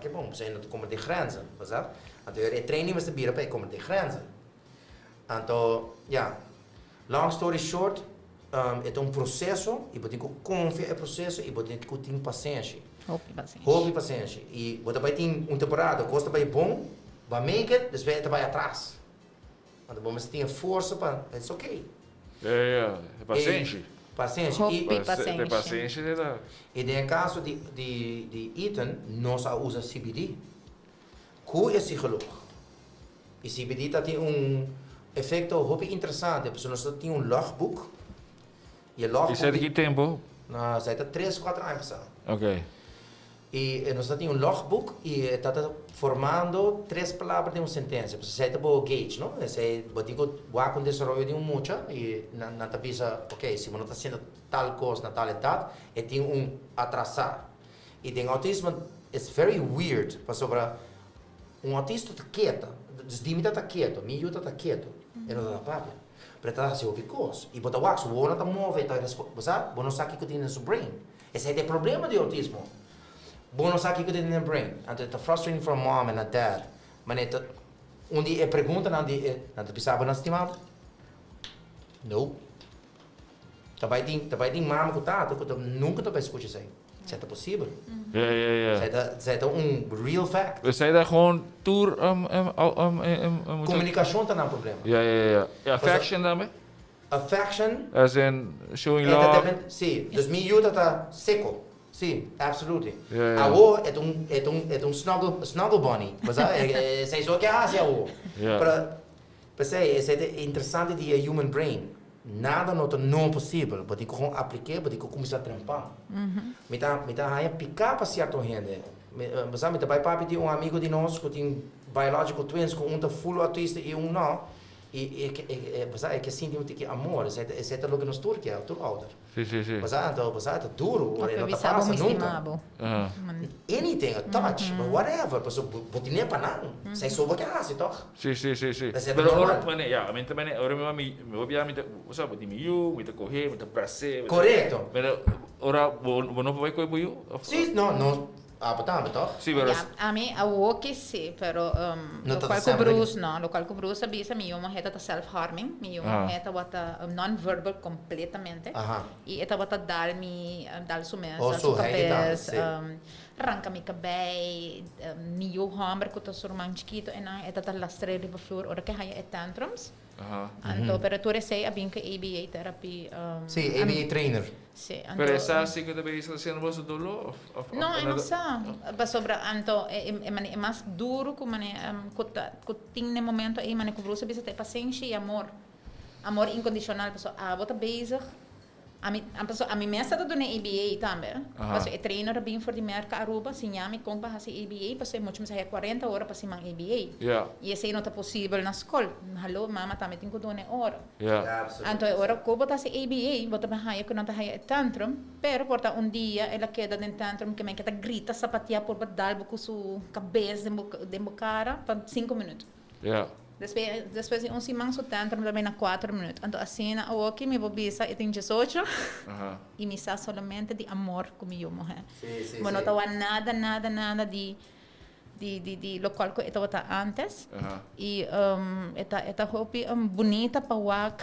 Que é bom, você ainda como de grenzen, sabe? Então, eu treino mas também para como de grenzen. Então, long story short, é um processo e você tem que confiar no processo e você tem que ter paciência. Houve paciência. E você vai ter uma temporada, gosta vai bom, vai make it, depois vai atrás. Então, você tem força para, it's ok. Paciência. Paciência. Tem paciência. E no caso de Ethan, nós usamos CBD. Que é psicólogo. E CBD tem efeito muito interessante, porque nós temos logbook. E logbook... Isso é de que tempo? Não, isso é de 3, 4 anos. Ok. E nós temos logbook e está formando 3 palavras de uma sentença. Você está o gauge, não? Você vai com desenvolvimento de mucha e na tabisa, ok, se você está sendo tal coisa na tal idade, e tem atrasar. E tem autismo, it's very weird, sobre autista está quieto, desdimita está quieto, miúdo está quieto, e não está papo. Porque está se ouvir coisa. E bota wax, o olho está move, você não sabe o que tem no seu brain. Esse é o problema de autismo. Você não sabe o que tem no brain. Então, it's frustrating for a mom and a dad. Mas, onde pergunta, não pensava na estimada? Não. Também tem mama que tá, nunca vai escutar isso aí. Isso é possível. Isso é real fact. We zijn daar gewoon tour... Comunicação está no problema. Affection daarmee? Affection... As in showing love? Sim, dus miúdo está seco. Sim, absolutely. Yeah. É um snuggle bunny. Sei só que é assim, Mas é interessante de human brain. Nada não é possível. Você tem que aplicar, você tem que começar a trampar. Me dá picar para certa gente. Mas me vai papi de amigo de nós que tem biological twins, com tá full autista e não. é que sinto muito que amor, é tá logo nos Turquia, tu ouder. Sim. Mas então duro, Ok, não vi tá sabo passa me nunca. estimabo. Anything, a touch, but whatever, pues botine pa não. Sai soba que hasi, toch? Sì. That's it, Però normal. ora mane, ja, mentre mane, ora mi ovviamente, so, di miu, mi correr, mi prazer. Corretto. Pero ora, não vai com o Sì, no, toch? Sì, però A mim, a walkie sim, pero No lo tá qual sempre- Bruce não, lo qual Bruce avisa mi uma reta self-harming, mi uma reta wata non-verbal completamente. E eta wata dal sumesa, Oh, so, hij gedaan, sim. arranca mi cabelo, mi hammer que tá surmang chiquito e não eta tá lastre riba flor, ora que haya tantrums. Anto, pero tu sei a binka ABA therapy. Sì, ABA trainer. Sì, anto. Pero essa assim que deve estar sendo você dolo? No, não sa. Ba sobra anto é mais duro que mane que tem no momento aí mane que você precisa ter paciência e amor. Amor incondicional, pessoal. Bota bezig. A mim mesmo tá dando ABA também. Paso é trainer bem for de merca Aruba, se nhame com para fazer ABA, paso é muito mais 40 horas para se man ABA. Yeah. E esse não tá possível na escola. Hello, mama, também tem que dar hora. Yeah. Então, agora, como botar se ABA, botar bahia que não tá aí tantrum, pero porta dia ela queda dentro tantrum que me que tá grita sapatia por badal com sua cabeça de cara para 5 minutos. Yeah. Depois de simang so tantrum também na 4 minutos. Então, assim, na ok, me bobisa e tem 18 e me sa solamente de amor comigo, mulher. Sim. Mas não tava nada de local que eu estava antes. E esta hopi bonita para wak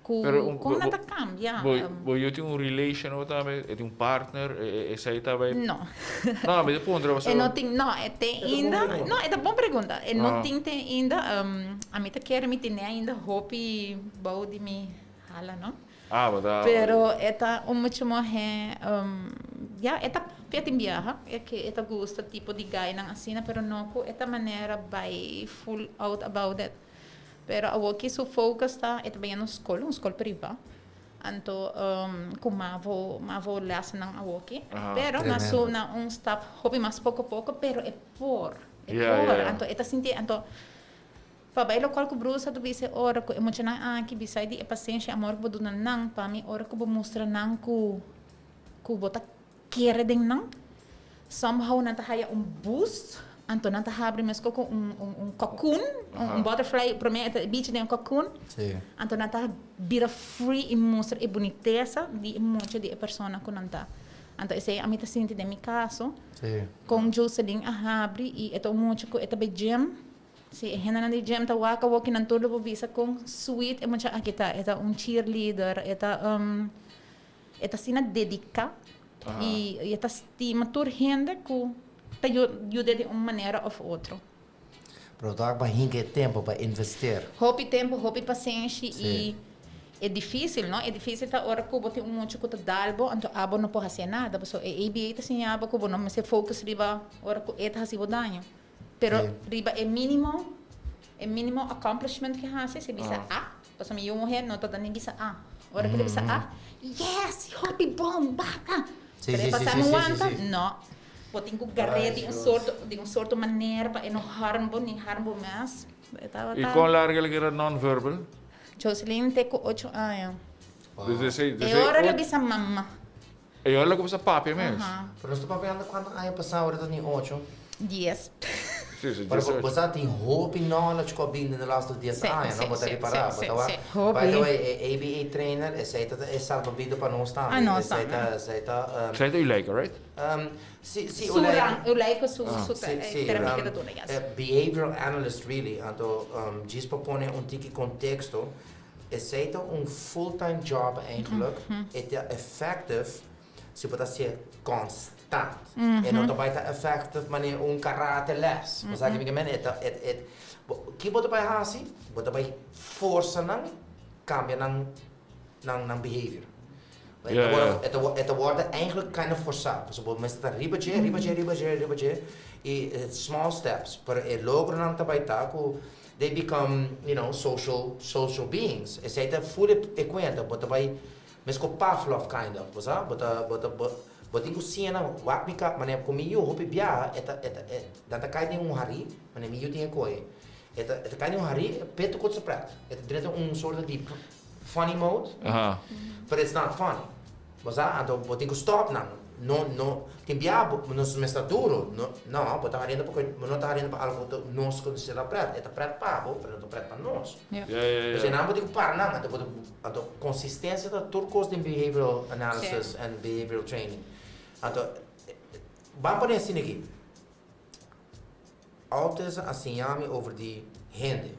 com nada cambia. Voi eu tenho relation ou também, eu tenho partner, e sai também. Não. Não, mas depois você. Não tem, não, tem ainda. Não, é uma boa pergunta. Não tem ainda. A mim tá quer me ter ainda hopi bom de me hala, não? Mas Pero esta muito morrer esta peta em viaja é que esta gosta tipo de guy nang asina pero não com esta maneira by full out about it. Pero a que su focus está é também na escola, privada. Então, como mavo lessa nang awoki, pero na step hobby mais pouco a pouco, pero é por. Então, esta senti, então para lo qual que bruxa do bise ora ko emocional que bisai di paciência amor bo dunan nang pa mi ora ko bo mostra nang ku bota querer den nang somehow nanta haya boost anto nanta abre mesmo com cocoon butterfly para mim é beach de cocoon anto nanta bira free e mostra e boniteza de emoção de persona que nanta anto esse a mim tá senti de mi caso com juice ding abre e eto muito ko eta be gym. Si hena na gym ta waka walking nan todo po bisa kung sweet e mancha kita eta cheerleader eta sina dedica e eta estima tur renda ku ta yude de maneira of outro. Pero dá para hinque tempo para investir. Hopi tempo, hopi paciência e é difícil, não? É difícil tá hora que bote muito que tá dalbo, então abo não pode fazer nada, porque é ABA tá sem abo que não se focus riba hora que eta hasi bodanho. Pero riba é mínimo accomplishment que hace se bisa pas mi yung mujer no toda ni bisa ora que bisa yes happy bomb baka pero passar no anta no botin ku garrete de um sorto maneira para não harmbo mais e com larga ele era non-verbal? Jocelyn tem 8 anos. 16. E ora ela bisa mamma. E ora come sa papi mesmo? Pero sto papi anda quando hai passato ora ni 8. 10. Mas você tem hope knowledge que vindo nos lastos 10 anos, não pode reparar. By the way, ABA trainer, é salva vida para nós também. Aceita u lijken, right? Sim, eu like su terapia da dona, yes. Behavioral analyst, really. Então, diz para pôr tiki contexto, aceita full-time job eigenlijk, é effective, se pode ser constante. E não vai estar effective, mas é karate les. Mas aqui me que bota para assim, bota para força não cambia não behavior. Het wordt eigenlijk kind of forçado. Bijvoorbeeld mensen dat ribaje e small steps, pero logro não tá baita they become, social beings. E se fully equenta, bota vai mesmo Pavlov kind of, bota ingo cena wak mika, manem comigo hopi bia, danta cai de hari, manem eu tinha coi. Het kan je hari, peto kort praat. Het drinkt een soort die funny mode, Aha. but it's not funny. Mas então vou ter que stop não tem biabo nos me está duro não vou estar rindo porque não está rindo para algo que nós consideramos prato. É prato para para não prato para nós. Ja. Dus não vou ter que parar não, então consistência da turcos de behavioral analysis and behavioral training. Então vamos para assim aqui. Autisme assiname over die hende.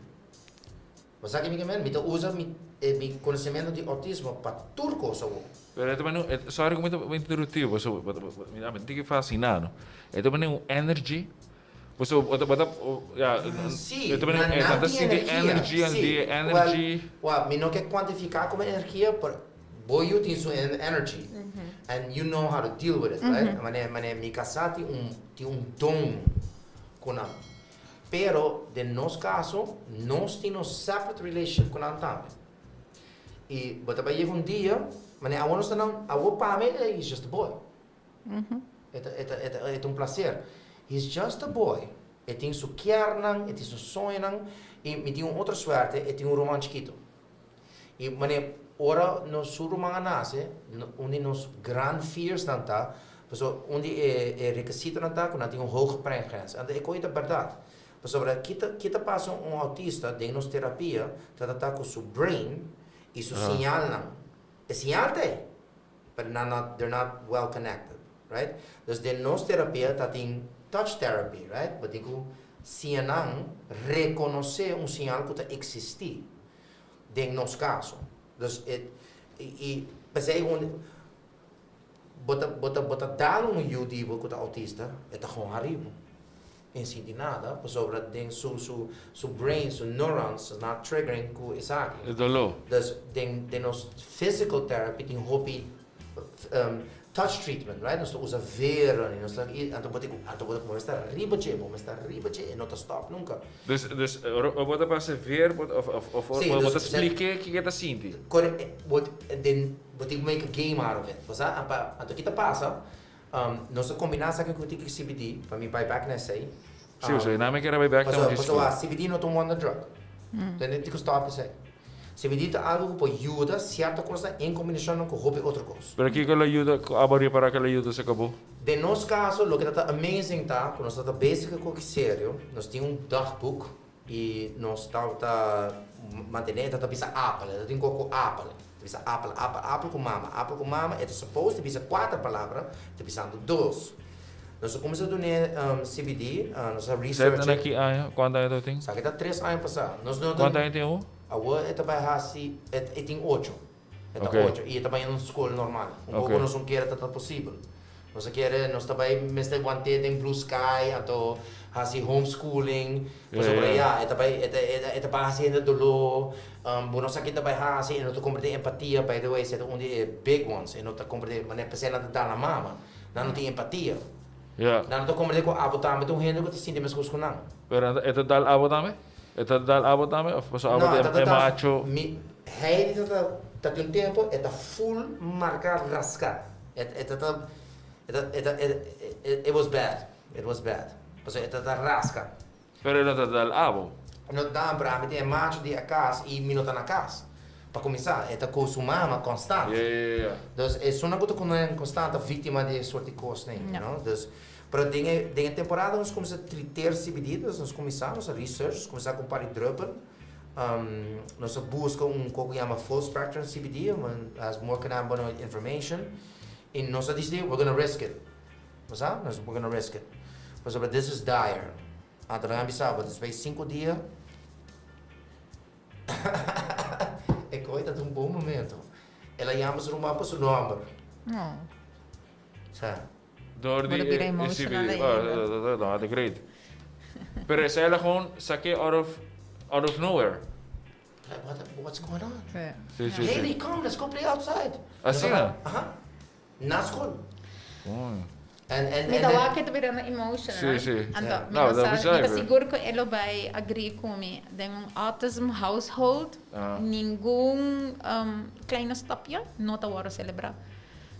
Mas aqui me usa mi conhecimento de autismo para turcos ou Pero ito man sorry kung may interrutivo, so hindi ka fascinado. Ito man yung energy. So yeah, sim, ito man yung energy. Well, me não quer quantificar como energia, por boy you tem sua energy, and you know how to deal with it, right? Mané mi casati tem dom com a. Pero de nos caso, nós temos separate relationship com a também. E bota para ir dia, mas I want to know, I will para me, he's just a boy. É prazer. He's just a boy. Ele tem sua kern, ele tem seu sonho, e me tem outra sorte, ele tem romance chiquito. E mané, ora nos romance nasce, onde nos grand fears não tá, onde é requisito não tá, quando tem hoge prijsgrens. En ik weet verdade. Sobre kita passa autista, de nos terapia, tá com seu brain e seu sinal não. É sinal tem, but they're not well connected, right? Dus de nos terapia tem touch therapy, right? But digo, sinal reconhecer sinal que está existir, de nos caso. Dus pensei bota dar YouTube que está autista, é gewoon horrível. Ensina nada, sobre su brain, su neurons, is not triggering ku isaki. Dolo. Dus de nos physical therapy, tem hopi touch treatment, right? Nós usa vera, nós tá então vou estar riba e não tá stop nunca. Dus wat pa se ver wat explique que kita sinti. What make a game out of it. Was então kita passa nós combinamos aqui com o CBD para me buy back nessa aí. Sim, so na me quero buy back então CBD não toma one drug. Então tem que stop isso aí. CBD é algo que ajuda certa coisa em combinação com outra coisa. Pero aqui que ela ajuda, abrir para que ela ajuda se acabou. De nosso caso, o que está amazing tá, quando nós está basic com sério, nós temos dagboek e nós está mantendo, está bisa apple, tem coco apple. Bisa apple com mama, é supposed to bisa 4 palavras, está bisando 2. Nós começamos a dar CBD, nós research. Certo aqui quanto é tem? Sabe que está 3 anos passado. Quanto é tem o? Agora é também assim, é tem 8. É 8 e também é uma escola normal. Pouco nós não queremos estar possível. Nós queremos, nós também mestre wanted em Blue Sky, então assim homeschooling, mas é também assim ainda dolo, nós aqui também assim, nós compreender empatia, by the way, é onde é big ones, nós compreender, mas é pensar na na mama, não tem empatia. Ja. Não compreender com abotame, então rende que te sente mais com não. Pero ito dal abotame? Ito dal abotame of so abotame é macho. Hij dat tem tempo é full marcar rascar. It was bad. It was bad. Mas é da rasca. Pero ito dal abo. Não dá para mim ter macho de a casa e minuto na casa. Para começar, é com sua mama constante. Yeah. Dus é só uma coisa que não é constante vítima de sorte de coisa, não? Dus para de temporada nós começamos a tratar CBD, nós começamos a research, nós começamos a comparar drupen. Nós buscamos pouco que chama full spectrum CBD, as more que não boa information. E nós decidimos, we're gonna risk it. Mas we're gonna risk it. Mas this is dire. Então nós pensamos, this vai 5 dias. É coisa de bom momento. Ela chama o mapa seu nome. Não. Sabe? Door die CBD. Oh, dat is great. Pero is eigenlijk gewoon sake out of nowhere. What's going on? Sim. Haley, come, let's go play outside. Assim, né? Na school. Me dá lá que tu vira emotional. Sim. Então, Não, me dá está seguro que ele vai agree comigo. Tem autism household, nenhum kleine stapje, não tá hora celebrar.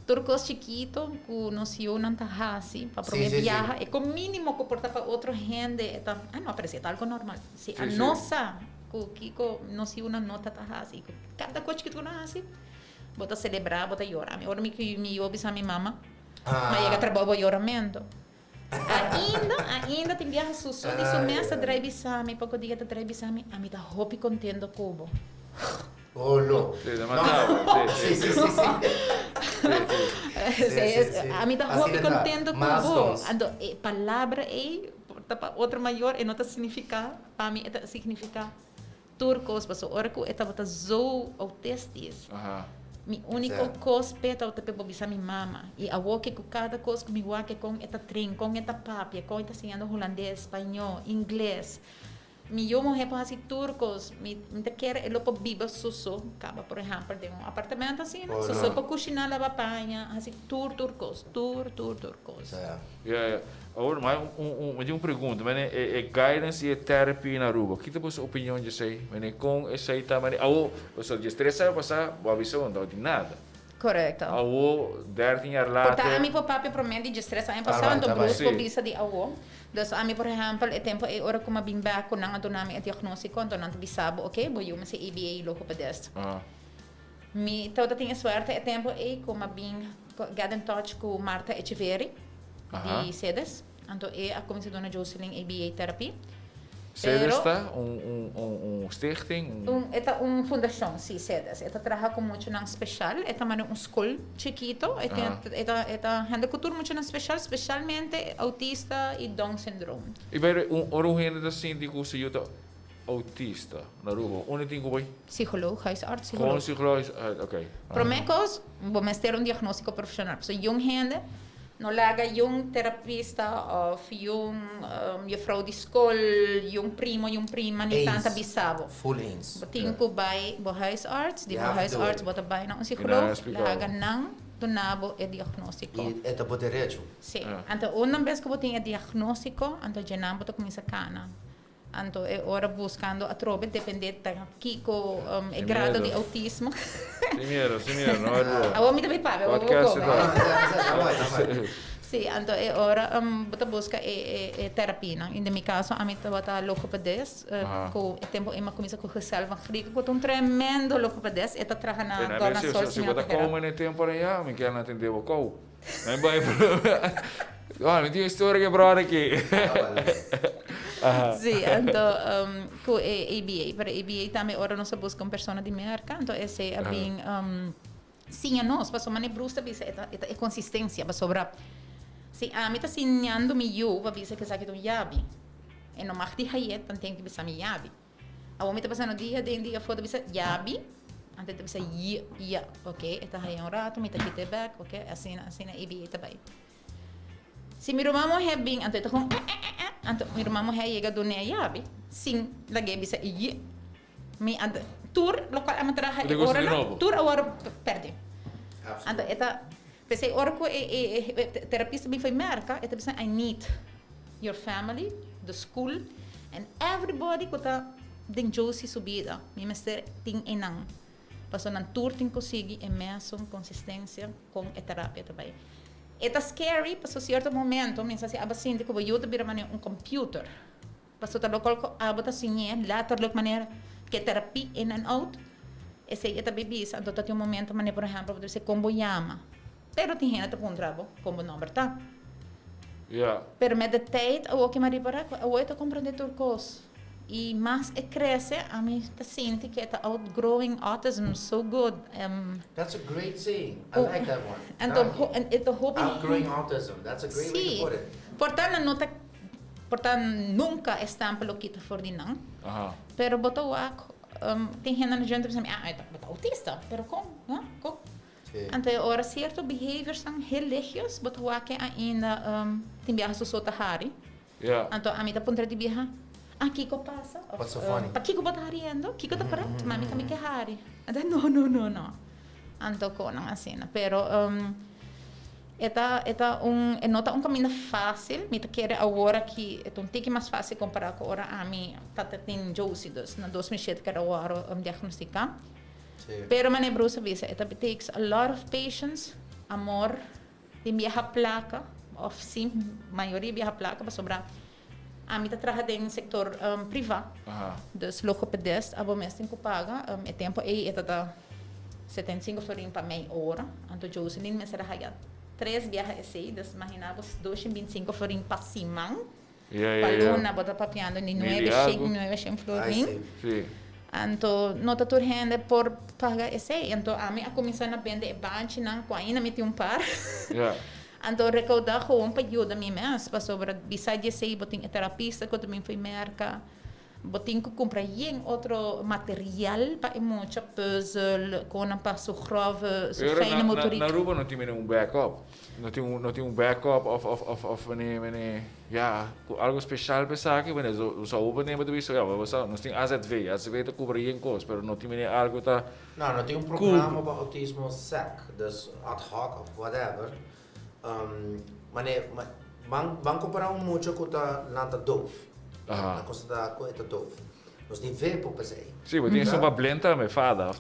turcos chiquito, que nos iam não tá assim, para prometer viajar, é com mínimo que portar para outro gente, não, parece tá algo normal. Se a nossa, que Kiko nos iam não tá assim, cada coisa que tu não assim, bota celebrar, bota chorar. Agora me ouve a minha mama, mas chega trabalho o choramento. Ainda tem viagem susso, isso mesmo drive sami, pouco dia tá drive sami, a mim tá hopi contendo cubo. Oh, no. Sí, demasiado. Sí, sí. A mim tá hopi contendo cubo. Milestones. Ando, palavra para outro maior, não tá significa, para mim, significa turcos, mas o orco, tá zo autistis. Ajá. Mi único coisa peta o te pebo bisa mi mama e a woke com cada coisa que me wake com eta trem com eta papia com eta ensinando holandês, espanhol, inglês. Mi yo mo hepa assim turcos, mi te quer ele po biba suso, acaba por exemplo de um apartamento assim, suso po cozinhar lava panha, assim turcos. Yeah. Agora, mas uma pergunta, mas é guidance e terapia na Aruba. O que é a sua opinião de sei? Mas com essa aí tá, mas o seu estressa passar, boa visão não tem nada. Correto. Awo 13 jaar later. Portanto, a mim papi promete de estresse ano passado, então Bruce po bisa di awo. Dus a mim por exemplo, e tempo e ora como bimba ko nang ato nami at diagnóstico, então não bisabo, okay? Boyo mas ABA loco pedest. Mi toda tinha sorte e tempo e como bim get in touch com Marta Echeverri de Sedes. Então a comissão dona Jocelyn ABA therapy. Sedes está stichting? Esta fundação, sim, Sedes. Esta trabalha com muito nang special. Esta mano school chiquito. Esta handla cultura muito nang special, especialmente autista e Down syndrome. E bij origine dat zien die koers je autista na Aruba. Onde tem que Psicoloog, huisarts, gewoon psicoloog. psychologisch, oké. Promecos, vamos ter diagnóstico profissional. So, jong gente, no laga jong terapista of jong juffrouw die school, jong primo, jong prima, niet tanta bisabo. Full eens. Botinko bij huisarts, die huisarts bota bij na psicoloog, laga nang donabo e diagnóstico. E é por direito. Sim. Então, uma vez que botinha diagnóstico, então já não bota começa cana. Então, é hora buscando a trobe, depende da Kiko e grado de autismo. Sem medo, não é boa. Agora me também paga, eu vou Vai. Sim, então é hora bota busca terapia. Em meu caso, a mim bota logopedês, com o tempo uma começa com reserva griega, com tremendo logopedês, eta traga na dona sol. Se bota como no tempo aí, me quer não entender o qual. Não vai. Olha, tem história que brother aqui. Sim, então com ABA, para ABA também ora nós buscamos pessoa de mercado, então esse é bem sim, nós passou mas bruxa bisa é consistência para sobrar. Sim, a mim tá ensinando me eu para bisa que sabe do yabi. E não mais de aí, então tem que bisa me yabi. A homem tá passando dia foda bisa yabi. Antes de bisa ya, ok, eta aí um rato, me tá aqui back, ok, assim na ABA também. Se meu irmão é bem, então eu com então meu irmão é chega do neabi, sim, lagi bisa iya. Me ad tour local amatraha e ora tour agora perde. Então eta pensei ora ko terapista me foi marca, eta bisa I need your family, the school and everybody ko ta den Josie subida. Me mister ting enang. Paso nan tour ting consegui e mesmo consistência com a terapia também. É scary, passou certo momento, mas assim, abasin de que eu te vira computer. Passou tá local, abota assim, lá tá local maneira que terapia in and out. Esse é bebê, então tá tem momento, mas por exemplo, você como chama. Pero tem gente que contrabo, como number tá. Yeah. Pero meditate, o que mari para, o é compreender turcos. E mais cresce, a mim tá sente que tá outgrowing autism so good. That's a great saying. I like that one. And ito hobby. Outgrowing autism. That's a great way to put it. Portanto, nunca estampa lo kita for dinang. Pero boto wak, tem gente na gente que é autista, pero com. Ante ora certo behaviors são religious, boto wak ainda tem biasa sota hari. Anto a mim tá pontra de biha. Kiko passa. What's so funny? Pa Kiko bota hariendo, Kiko tá parat, mami kami que hari. Ante no. Anto ko nang asina, pero nota caminho fácil, me quer agora que é um tique mais fácil comparar com a mim, tá tem Josie na 2007 que era agora diagnosticar. Pero mané bruxa visa, it takes a lot of patience amor de vieja placa, ou sim, maioria vieja placa, para sobrar. A mim trabalha em sector privado, dos logopedistas, a bom mesmo que paga, é tempo aí é 75 florin para meia hora, então eu uso nem me será 3 viagens assim, das imaginavos 225 florin para cima, para luna, bota para piano, nem 900 florin. Sim. Então, não está turrendo por pagar esse. Então, a mim a comissão na vende é baixa, não, com ainda me tem par. Então, recaudar com para ajudar mim mesmo, para sobre, besides esse, botem terapista, que também foi merca, botem que comprar outro material para muito puzzle, com uma passo grave, so fijne motoriek. Na Aruba não tinha um backup. Não tinha um backup of ja, algo especial para saque, mas só o nemen do isso, nós tem AZV está cobrindo coisas, mas não tinha algo tá. Não tem um programa para autismo SEC, dus ad hoc of whatever. Mas comparar muito com a lanta dove. Na coisa da coisa dove. Nós tem ver por pensei. Sim, mas tem só uma blenda me fada,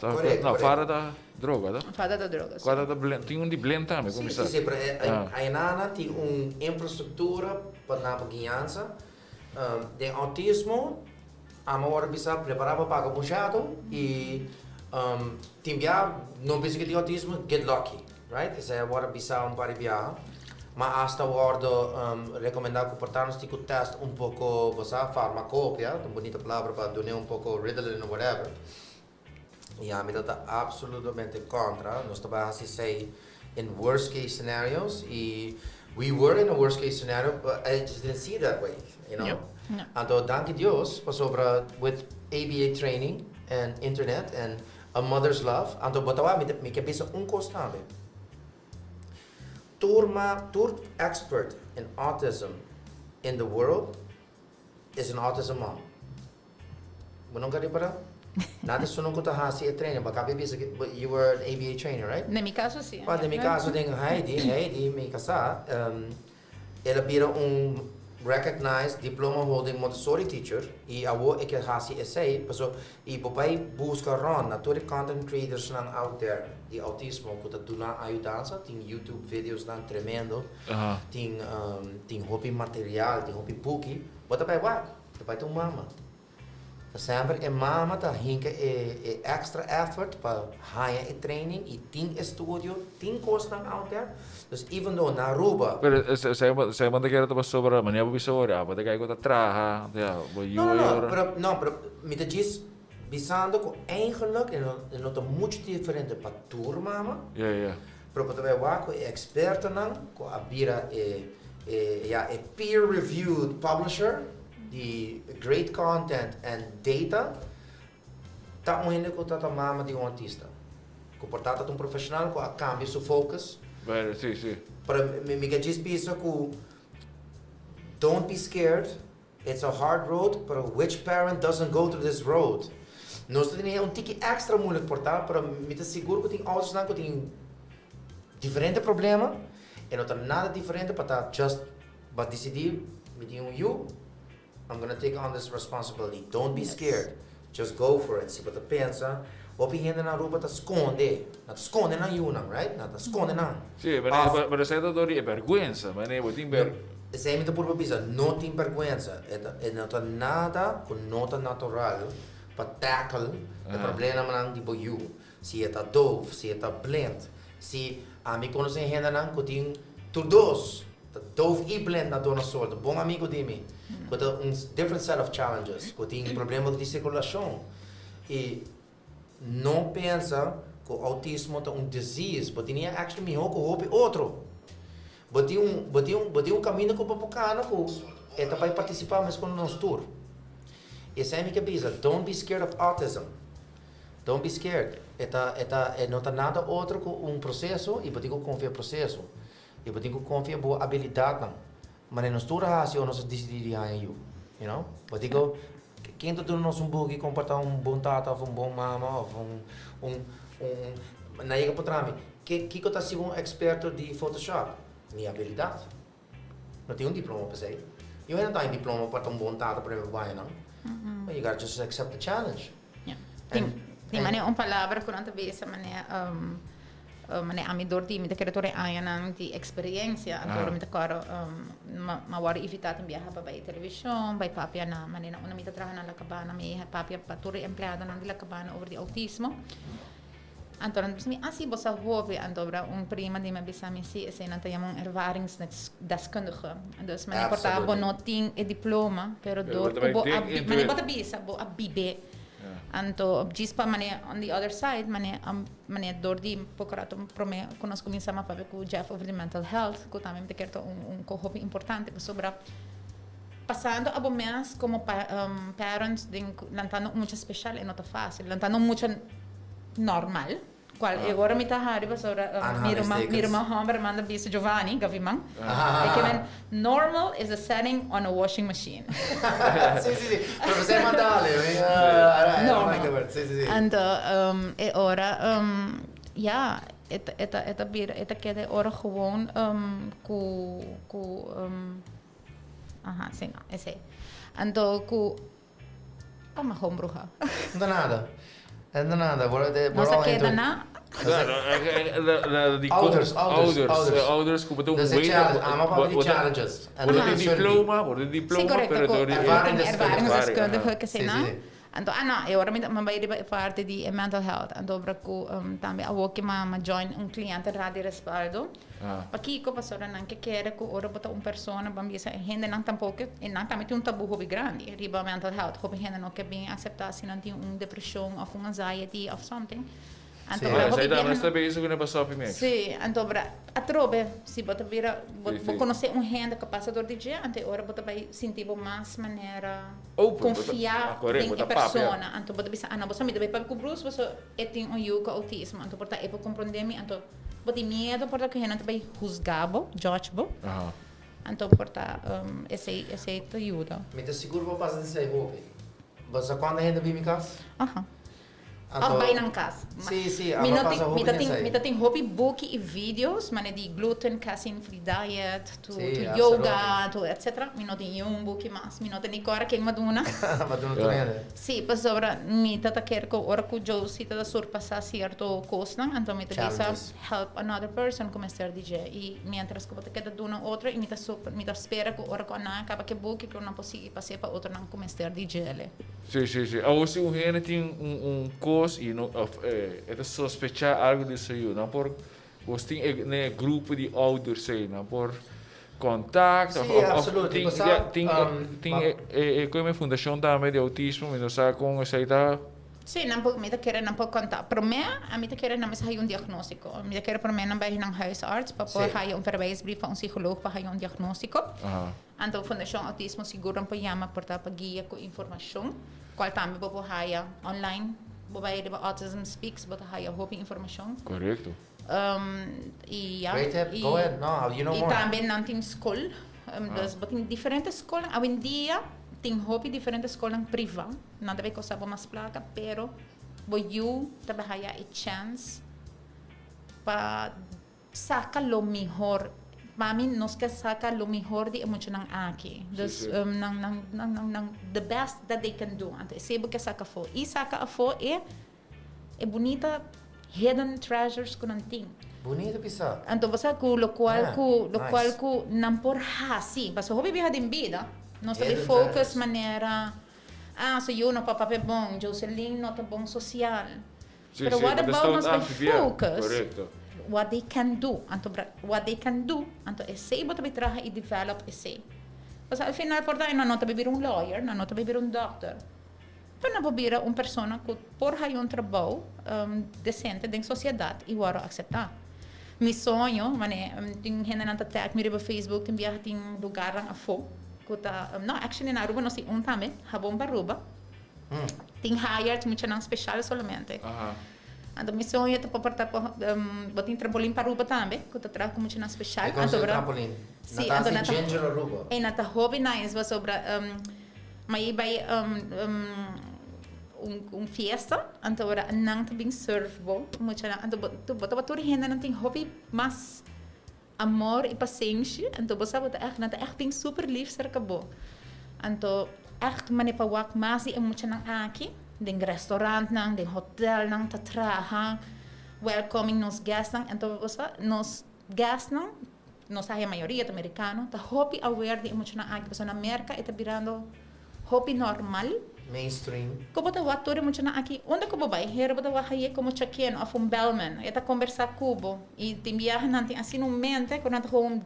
não fada da droga, tá? Fada da droga. Fada da blend, tem de blenda me como está. Sim, a Inana tem uma infraestrutura para na guiança. De autismo, a hora bisa preparar para pagar puxado e tem via não pensa que tem autismo, get lucky, right? Essa é a hora bisa para viajar. Mas hasta agora recomendar que portarmos tipo teste um pouco, você farmacópia, uma bonita palavra para dar um pouco Ritalin ou whatever. E a minha está absolutamente contra. Nós trabalhamos assim in worst case scenarios e we were in a worst case scenario, but I just didn't see it that way, you know. Então, danke Deus, sobre with ABA training and internet and a mother's love. Então, botava me que pensa coisa também. Tour expert in autism in the world is an autism mom. Não quer reparar? Nada só não conta hasi trainer, mas cabe bisa you were an ABA trainer, right? No meu caso sim. Mas no meu caso tem Heidi, me casa, ela vira recognized diploma holding Montessori teacher e abo é que hasi essay, so e papai busca ron nature content creators lang out there de autismo que tá dando ajudança, tem YouTube videos lang tremendo, tem hobby material, tem hobby bookie, bota pai wak, pai tu mama. Sempre é mama tá hinka é extra effort para higher training e tem studio, tem coisas lang out there. Dus even though na Aruba. Pero saya manda kira tu sobre mana bisa ora, apa kaya ko traha, ya, pero me diz bisando com eigenlijk en nota muito diferente para turma, mama. Ja. Pero para ver waco é expert nan, com a bira é peer reviewed publisher, de great content and data. Tá ainda com tata mama de artista. Com portata um profissional com a cambia seu focus. Sim. Para me diz pensa que don't be scared. It's a hard road, but which parent doesn't go through this road? Nós temos tique extra moeilijk portar, para me seguro que tem outros não que tem diferente problema e não tem nada diferente para just para decidir me tem you. I'm gonna take on this responsibility. Don't be scared. Just go for it. Se você pensa, o gente na Aruba tá esconde na Yunnan, right? Não tá esconde não. Sim, mas saya dori vergüenza, mas nem botin Essa é a minha pisa, não tem vergonha. Não tem nada com nota natural para tackle o problema de boiú. Se é dove, se é blend, se a mim conhece gente não que tem todos, dove e blend na dona sorte. Bom amigo de mim, que tem different set of challenges, que tem problemas de circulação e não pensa que o autismo é disease, porque tem actually melhor que outro. Bati caminho com o papocano que é para participar mas com o nosso tour. E essa é a minha cabeça. Don't be scared of autism. Don't be scared. Não está nada outro que processo e bati confia no processo. E bati confia boa habilidade não. Mas nós tour assim nós decidimos aí, you know? Bati quem está dando nosso bug comportar bom tata, bom mama, na ega potrami. Que está sendo experto de Photoshop? Minha habilidade. Não tenho diploma para sair. Eu ainda tenho diploma para ter bom tata para me vai não. But you gotta just accept the challenge. Tem maneira uma palavra que não talvez essa maneira mane ami door die met de ayan die experiência agora me caro ma wari evitado em viajar para televisão vai papia na mane na una mita trabalha na cabana me papia para empleada na cabana over de autismo então me assim você houve andobra prima de me bisa me se esse não tem ervaringsdeskundige dus mane portava noting e diploma pero door mane bota bisa bo abibe Anto gispa mane on the other side mane door di pocrato prome conosco mi sama para com Jeff over the mental health que também te quero hobby importante sobre passando a mês como parents lantando muito especial e não tá fácil lantando muito normal qual agora me tá raro sobre minha irmã Hamber manda bicho Giovanni Gavimang normal is a setting on a washing machine sì professor Mandale normal sì and e ora ja eta queda ora gewoon aha sim esse ando cu ama hombruha não nada nossa queda na ouders que bedoel challenges worden diploma pero ervaringsdeskundige que sei não então agora me vai parte de mental health então para que também a que ma join cliente rádio respaldo aqui que passou não que quer que ora botar persona bambisa gente não tampouco e não também tem tabu hobby grande riba mental health hobby gente não que bem aceitar se não tem depressão ou anxiety or something Então, você dá mais também isso que não passou para mim. Sim, então a trobe se bota vira vou conhecer gente que passa dor de dia, até hora bota vai sentir mais maneira confiar em pessoa. Então bota bisa ana você me deve para com Bruce, você tem com autismo, então porta é para compreender me, então bota medo porta que gente vai juzgabo, judgebo. Então porta esse te ajuda. Me te seguro vou passar desse hobby. Você quando a gente vem em casa? Vai na casa. Sim, me tem hobby book e vídeos, mas de gluten, casein free diet, to yoga, to etc. Me não tem book mas me não tem agora que maduna. Maduna também, né? Sim, mas sobre me tata quer que ora que eu se tata surpassar certo custo, então me tata help another person como ser DJ e mientras que eu quero dona outra e me tá espera que ora que na acaba que book que eu não posso passar para outra não como ser DJ. Sim. Ou se o gente tem curso e não é sospechar algo disso aí, não por você tem né grupo de ouders aí, não por contato tem como fundação também de autismo, mas não sabe como essa tá. Sim, não pode me querer não pode contar. Para mim, a mim querer não me sai diagnóstico. Me querer para mim não vai na huisarts para por haja verwijsbrief van psicoloog para haja diagnóstico. Então fundação autismo seguro para chama para dar guia com informação. Qual também para haja online. Bij de Autism Speaks, but hij hoop information. Correcto. E ja. Go ahead. No, you know more. E também não tem escola. Dus tem diferentes escolas. Hoje em dia tem hobby diferentes escolas privadas. Não deve custar mais placa, pero you também há a chance para sacar o melhor. Para mim, nós queremos sacar o melhor de emocional aqui. Dus, the best that they can do. Então, se você saca for. E saca for é bonita hidden treasures que não tem. Bonita pisa. Então, você com o qual não por assim. Mas o hobby viaja de vida. Nós temos focus maneira. So eu não papel bom, Jocelyn não tá bom social. Pero what about nós focus? Correcto. What they can do, então esse bota trabalhar e develop esse. Mas ao final por daí não tá beber lawyer, não tá beber doctor. Para não beber pessoa que por aí trabalho decente dentro da sociedade e vou aceitar. Meu sonho, tem gente não tá tag me no Facebook, tem viajar tem lugar a fogo, que tá, não, actually na Aruba não sei também, habom para Aruba. Tem hired muito não especial solamente. Então, meu sonho é para botar trampolim para Aruba também, que eu trago como uma especial. Então, trampolim? Sim, na Ginger Aruba? E na hobby nice, vai sobre mas vai fiesta, então não tem surfball, muito não, então bota tudo ainda não tem hobby, mas amor e paciência, então você bota echt tem super lief cerca bo. Então, echt manepa wak mas e muito não aqui. Ding restaurant nang, ding hotel nang tatraha. welcoming nos gastam, então nos gastam, nós a maioria americano, tá hobby aware de emocional aqui, pessoa na América está virando hobby normal. Mainstream. Como tá o ator emocional aqui, onde como vai? Hera bota vai como check-in of bellman, eta conversar cubo e tem viagem nanti assim no mente, quando tá home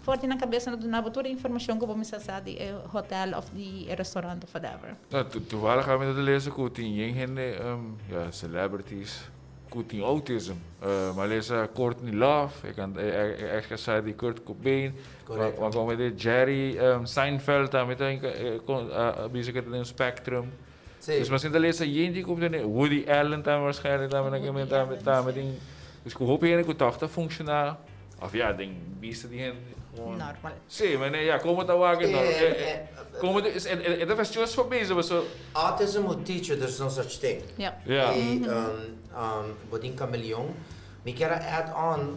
forte na cabeça do nabo toda a informação que vamos acessar de hotel of de restaurant of whatever. Toevallig gaan we naar de lezen, goed in Jengende, celebrities, goed in autism. Maar lezen Courtney Love, ik kan echt gezegd die Kurt Cobain, maar komen met Jerry Seinfeld, met een bezig met een spectrum. Dus misschien de lezen Jengende komt er Woody Allen dan waarschijnlijk met een, dus ik hoop je dat toch functionaal. Of ja, denk biesten die normal. Sim, mas ja, como tá wagen não. Como é faz just for me, so. Autism will teach you there's no such thing. Yeah. Yeah. Bodin chameleon. Me quero add on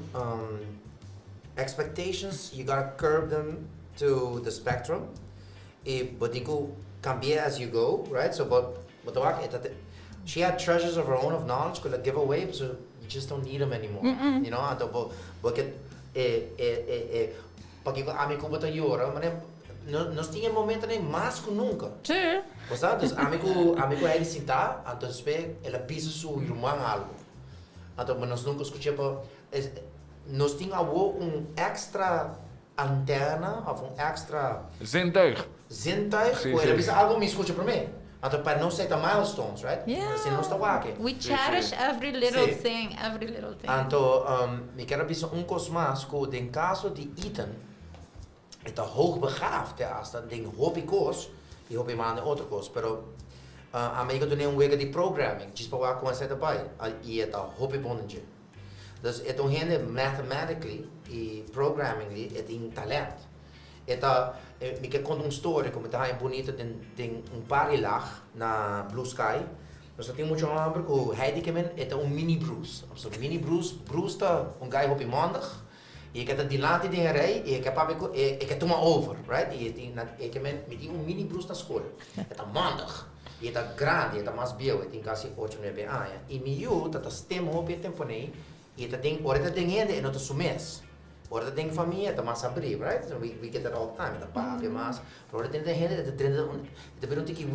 expectations. You gotta curb them to the spectrum. Bodinku cambia as you go, right? So, but the work she had treasures of her own of knowledge could give away, so you just don't need them anymore. You know, porque porque a mim como tá agora, mas nós tinha momento nem mais que nunca. Sim. Você então amigo ele sentar, então espera ela pisa sua irmã algo. Então nós nunca escutava, nós tinha extra antena ou extra zintuig, ou ela pisa algo me escuta para mim. Então para não ser milestones, right? Yeah. Assim não está aqui. We cherish every little thing, every little thing. Então me quero pisa coisa mais que em caso de Ethan het hoogbegaafd, als dat ding hobby koos, die hobby maar een andere koos. Pero amigo doen een week die programming, just para waar começar daarbij, e het hobby bonetje. Dus het onhende mathematically e programming het in talent. Het me quer contar story como tá bonito tem parilag na Blue Sky. Dus dat tem muito hambre que Heidi kemen het mini Bruce. So mini Bruce tá guy hobby maandag. Ik heb die laatste dingen rijden, ik heb toen maar over, right? Ik heb met die mini broers naar school. Het is maandag. Je hebt grande, je hebt maar veel, het is kasi 8 9 jaar. En mij dat stem op je tempo nee. Je dat ding, oor dat ding hende en dat is sumes. Oor dat ding van mij, dat mas abri, right? So we get that all the time. Dat papi mas. Oor dat ding hende, het is een beetje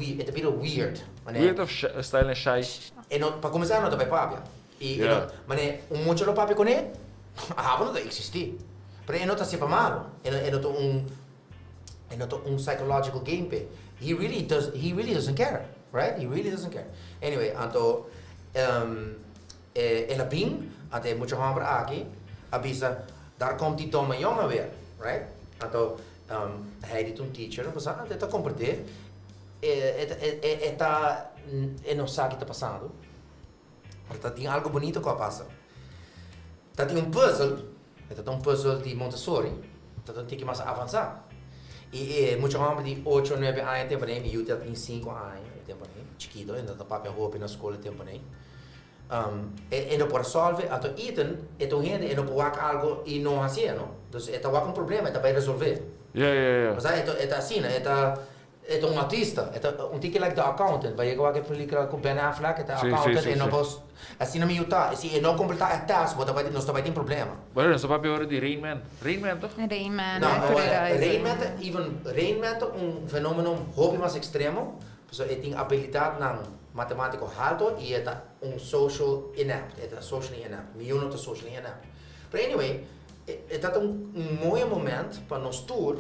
weird. Weird of style en shy. En para começar não tá bij papi. E maar nee, muito lo papi com ele. Não existe. Pero ele não está sempre malo. Ele não está psychological gameplay. He really doesn't care, right? He really doesn't care. Anyway, então ela bem, até muito hambre aqui, avisa, daar komt die domme jongen weer, right? Então hij dit teacher, mas até tá compreender, não sabe o que está passando. Mas tem algo bonito que passa. Dat is een puzzel die Montessori, dat is een tikje maar avançado. E muito homem de 8 9 anos tempo nem, e eu tenho 5 anos tempo nem, chiquito, ainda tá papel roupa na escola tempo nem. E não pode resolver, então Ethan, então gente, e não pode fazer algo e não assim, não. Então é um problema, é para resolver. Ja. Mas é assim, é um artista, é tikje like the accountant, waar je gewoon een película com Ben Affleck, é accountant, e não pode assim não me yuta, se não completar a task, não está vai ter problema. Maar dan heb je horen die Rain Man toch? Rain Man, Rain Man é fenômeno hobby mais extremo, so ele tem habilidade na matemática alto e é social inept, é socially inept, miljoen te socially inept. But anyway, é mooi momento para nós tour.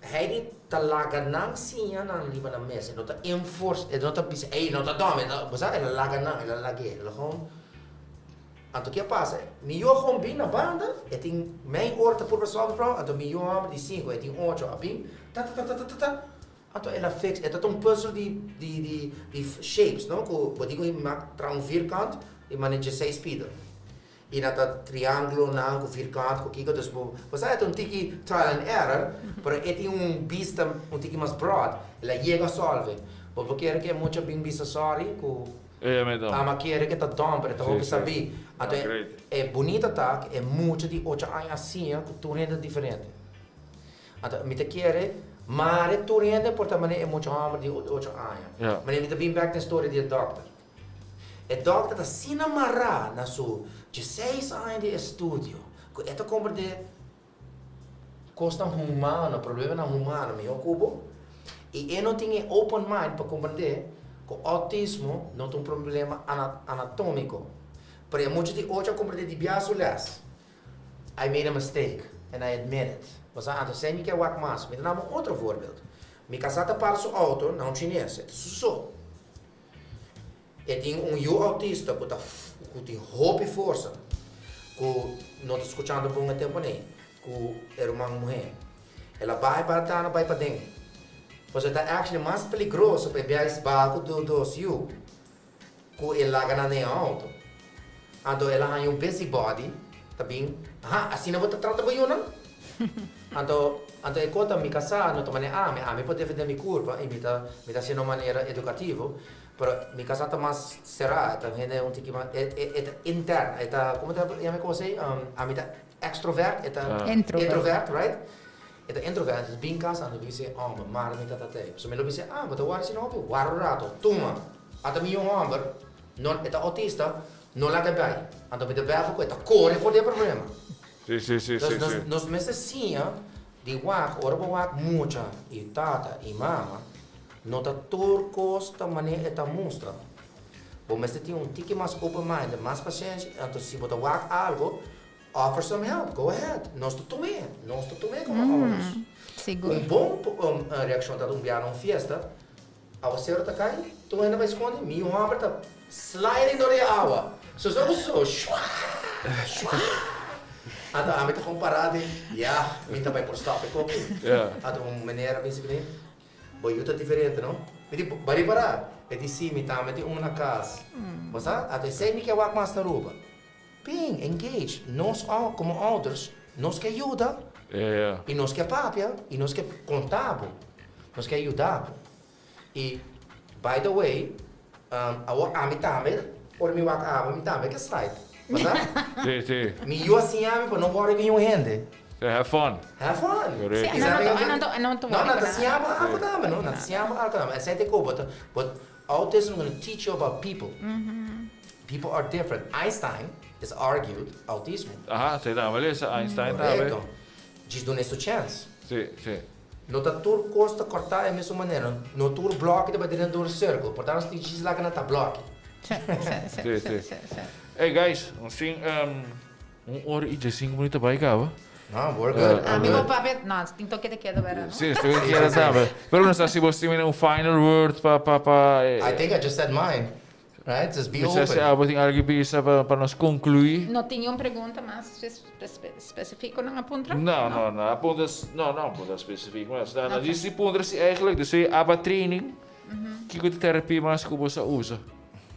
Hij talaga nang siya nang liba na mesa, no ta enforce, no ta bisa, no ta dame, basta ela laga nang, ela lagi, ela gewoon. Anto que passa? Mi yo gewoon bem na banda, tem mijn oor te por resolve pro, anto mi yo am di 5, tem 8 a bem, ta. Anto ela fix, é um puzzle de shapes, no? Ko digo maak tra vierkant, e manage 6 pieter. E dat triângulo na vierkant, com kiko, dus você é tiki trial and error, pero é vista tiki mais broad, ela chega a solve. Porque quer que é muito bem vista sorry, com ama quer que tá domper, tá hobby saber. Então é bonita tá, é muito de 8 anos assim, com tudo diferente. Então me te quer, mas é tudo porque também é muito hammer de 8 anos. Mas me te bem back na história do doctor. O dokter está sin amarrar na sua 16 anos de estudo. Esta compreende costa humana, problema na humana, meu cubo. E eu não tinha open mind para compreender que o autismo não é um problema anatômico. Para muitos de hoje eu compreendi de biasulés. I made a mistake and I admit it. Mas antes sei me que é o mais. Me dá um outro voorbeeld. Me casata para o auto, não chinês, é sussurro. E tem autista que tem roupa e força, que não está escutando por um tempo nem, que era uma mulher. Ela vai para trás, vai para dentro. Pois é actually mais perigoso para ver esse barco do Yu, que ela gana nem auto. Então ela tem busybody, tá bem? Assim não vou tratar bem não? Então eu conto me casar, não também me pode defender minha culpa, e me tá sendo uma maneira educativa. Pero mi casa está más cerrada, también es un tipo más interna, está como te llama cómo se a mí está extrovert, está introvert, right? Está introvert, es bien casa, no dice, me mar mi tatate. So me lo dice, mas tu guarda si no, guarda un rato, toma. Hasta mi hombre, no está autista, no la que vai. Ando me te veo porque está corre por el problema. Sí. Nos meses sim, de wak, ora wak mucha e tata e mama. Nota turcosta maneira eta mostra. Bom, mas tem tique mais open mind, mais paciência. Então, se você work algo, offer some help. Go ahead. Nós tomei como alunos. Seguro. Bom reação da piano festa. A você tá cai, tu ainda vai esconder. Meu homem tá sliding na água. So. Então, a mim tá comparado. Me tá vai por stop comigo. Então, maneira bem simples. Boiuta diferente, não? Jadi bari para, jadi si mita meti na casa. Basta, até sei me que wak mais na ruba. Ping, engage. Nós como ouders, nós que ajuda. E nós que papia, e nós que contábil. Nós que ajudar. E by the way, a mitame, or mi wak aba mitame que slide. Basta? Sí. Mi eu assim ame, para não worry com gente. Have fun. Have fun. Correct. Sí, não I said but autism is going to teach you about people. People are different. Einstein is argued autism. Sei lá, mas Einstein também. Just do nesto chance. Sim. No tur costa cortar é a mesma maneira. No tur bloco de dentro do círculo. Portanto, se diz lá que não tá bloco. Sim. Hey guys, assim, 1 hora e 5 minutos vai cá, No, we're good. Amigo papi, no, tinto que te quedo ver, ¿no? Sì, sto chiedendo sempre. Però non so se possiamo dire un final word I think I just said mine. Right? Just be open. Se tem algo para nós concluir. Não tinha uma pergunta mais específica na ponta? Não, apontas específico, mas dan is die pontas eigenlijk dus weer ABA training. Que terapia mais que você usa?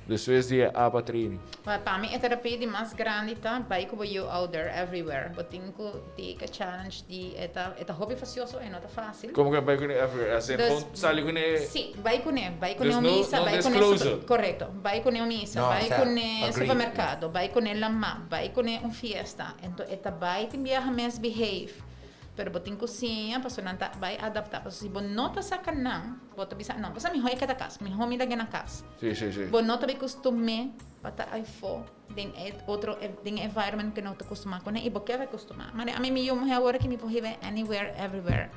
Dus is die ABA training. Para mim, a terapia de mais grande tá, vai que eu out there everywhere. But tenho que challenge de eta hobby facioso é não tá fácil. Como que vai com everywhere? Assim, sali com Sim, vai com There's missa, no vai com disclosure. correto, vai com missa, No, vai certo. com supermercado, vai com lama, vai com fiesta. Então, eta vai tem viaja mais behave. Pero botin cozinha, paso não tá vai adaptar. Paso se bo não tá sacanão, bota bisa não. Paso mi hoy que tá casa, mi homi da na casa. Sim. Bo não tá bem costume para aí fo, tem outro tem environment que não tá acostumado com, e bo que vai acostumar. Mas a mim me eu agora que me pode ir anywhere, everywhere.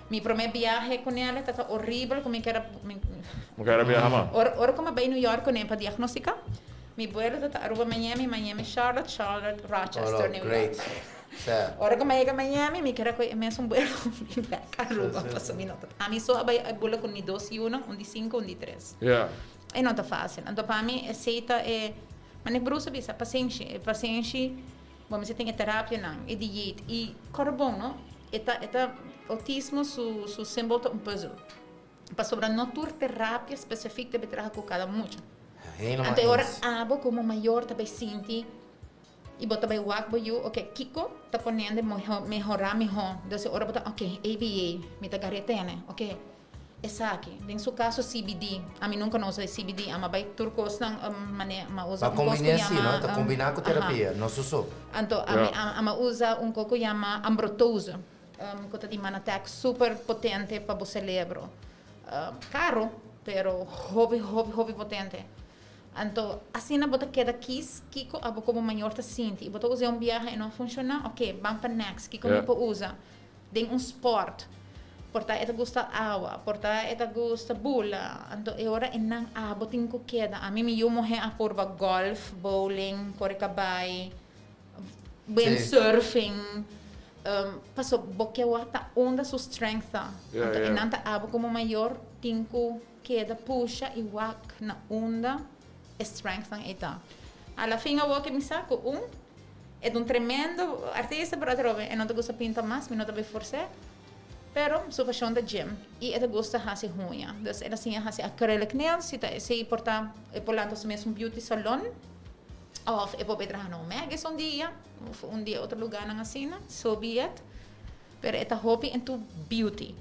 Mi primeiro viaje com ela tá horrível, como que era Mo quero viajar mais. Ora como vai New York com ela para diagnosticar. Mi vuelo tá Aruba, Miami, Charlotte, Rochester, New Great. York. Certo. Ora que chega a Miami, me quero que mesmo um vuelo Aruba, passa minuto. A mim só vai bola com 2 e 1, de 5, de 3. Yeah. E não tá fácil. Então para mim aceita mas é bruxa bisa, paciência, bom, você tem terapia não, e dieta e carbon, não? Eta autismo su símbolo um puzzle. Para sobre não ter terapia específica de trabalhar com cada muito. Então agora abo como maior também sente e bota bem wak boyu, ok, Kiko tá ponendo melhorar melhor. Então agora bota, ok, ABA, me tá garetene, ok. Essa aqui, em seu caso CBD, a mim nunca não usa CBD, mas vai turcos não usa um combinação, não? Tá combinar com terapia, não sou. Então a usa coco chama ambrotose, que tem um ataque super potente para o cérebro, caro, pero hobby potente. Então, assim, na bota queda Kiko, abo como maior tá sinti. E bota usar viagem e não funciona, ok, vamos para next. Kiko me usa. Tem sport. Porta eta gusta água, porta eta gusta bula. Então, agora é não abo tem que queda. A mim me yumo a curva golf, bowling, correcabay, windsurfing. Passou porque eu tá onda sua strength. Então, e não tá abo como maior, tem que queda puxa e wak na onda. Strength ng ita. Alla fine eu que me saco é tremendo artista para trove, e não te gusta pinta mais, me não te vai forçar, pero sua paixão da gym e ela gosta de fazer unha. Então ela assim faz acrylic nails, se porta e polando se mesmo beauty salon, ou e pode trabalhar no Megas um dia outro lugar na assim, so be it. Pero esta hobby em tu beauty.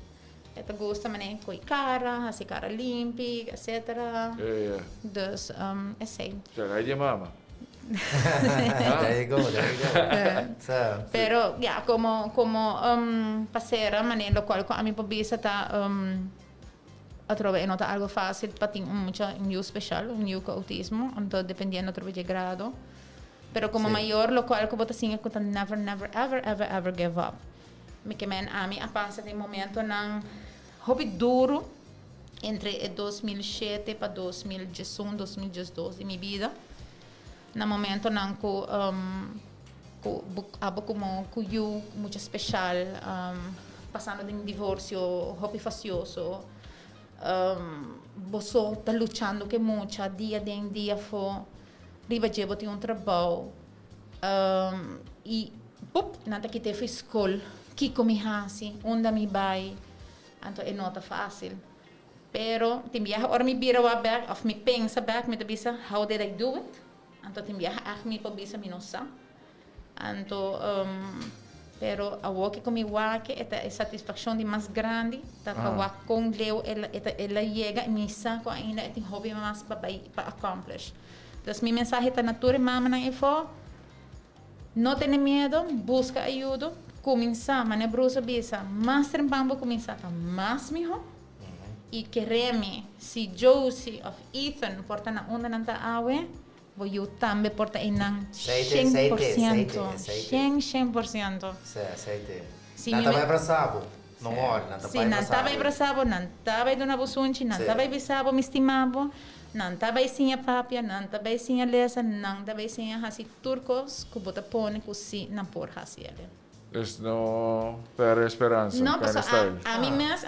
Ela gosta mané com cara, fazer cara limpa, etc. Dus, é assim. Já aí de mama. There you go. So, pero, yeah, como parceira, mané, lo qual a mim pobisa tá atrove nota algo fácil para ter um new special, um new com autismo, então dependendo atrove de grado. Pero como maior, lo qual como tá assim, eu never, ever give up. Me que men a mim a passa de momento não hobby duro entre 2007 para 2011, 2012 de minha vida. No momento não abo como eu muito especial, passando de um divórcio, hobby facioso, você está lutando que muito, dia em dia for, riba de botar trabalho, e pop, nada que te foi escola, que come assim, onde me vai. Então é nota fácil. Pero tem viaja ora me vira back of me pensa back me bisa how did I do it? Então tem viaja me pa bisa me não sa. Então pero a walk com me walk é satisfação de mais grande, tá walk com leu ela chega e me sa com ainda tem hobby mais para accomplish. Então minha mensagem tá natura mama na info. Não tenha medo, busca ajuda. Começar, mas não bruxa bisa, mas trempambo começar tá mais melhor. E quereme, se Josie of Ethan porta na onda nanta awe, vou eu também porta em nan 100%. 100%. Sim. Nanta vai para sabo. Não olha, nanta vai para sabo. Sim, nanta vai para sabo, nanta vai dona busunchi, nanta vai bisabo, me estimavo. Nanta vai sim a papia, nanta vai sim a lesa, nanta vai sim a hasi turcos, que bota pone que si não por hasi ele. Es no per esperança. Não, mas a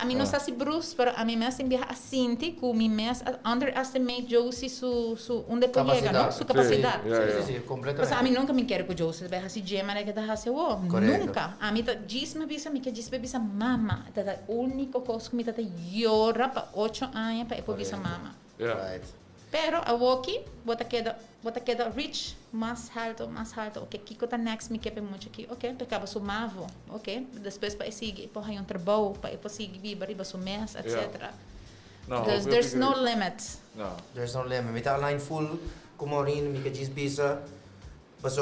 mim não está se Bruce, mas a mim mesmo tem assim, que me mesmo underestimate Josie su onde pode chegar, não? Sua capacidade. Sim, completamente. Mas a mim nunca me quero com Josie, vai assim gema que tá assim, nunca. A mim tá diz me que bisa mama, tá o único coisa que me tá llora para 8 anos para eu bisa mama. Right. Pero a walkie, bota queda rich, mais alto, ok, kiko tá next, me quepe muito aqui, ok, pecava sumavo, ok, depois para seguir, para um trabalho, para seguir viver, para mês, etc. No, because there's no limit. No. There's no limit. Me tá online full, como orin, me que diz bisa, mas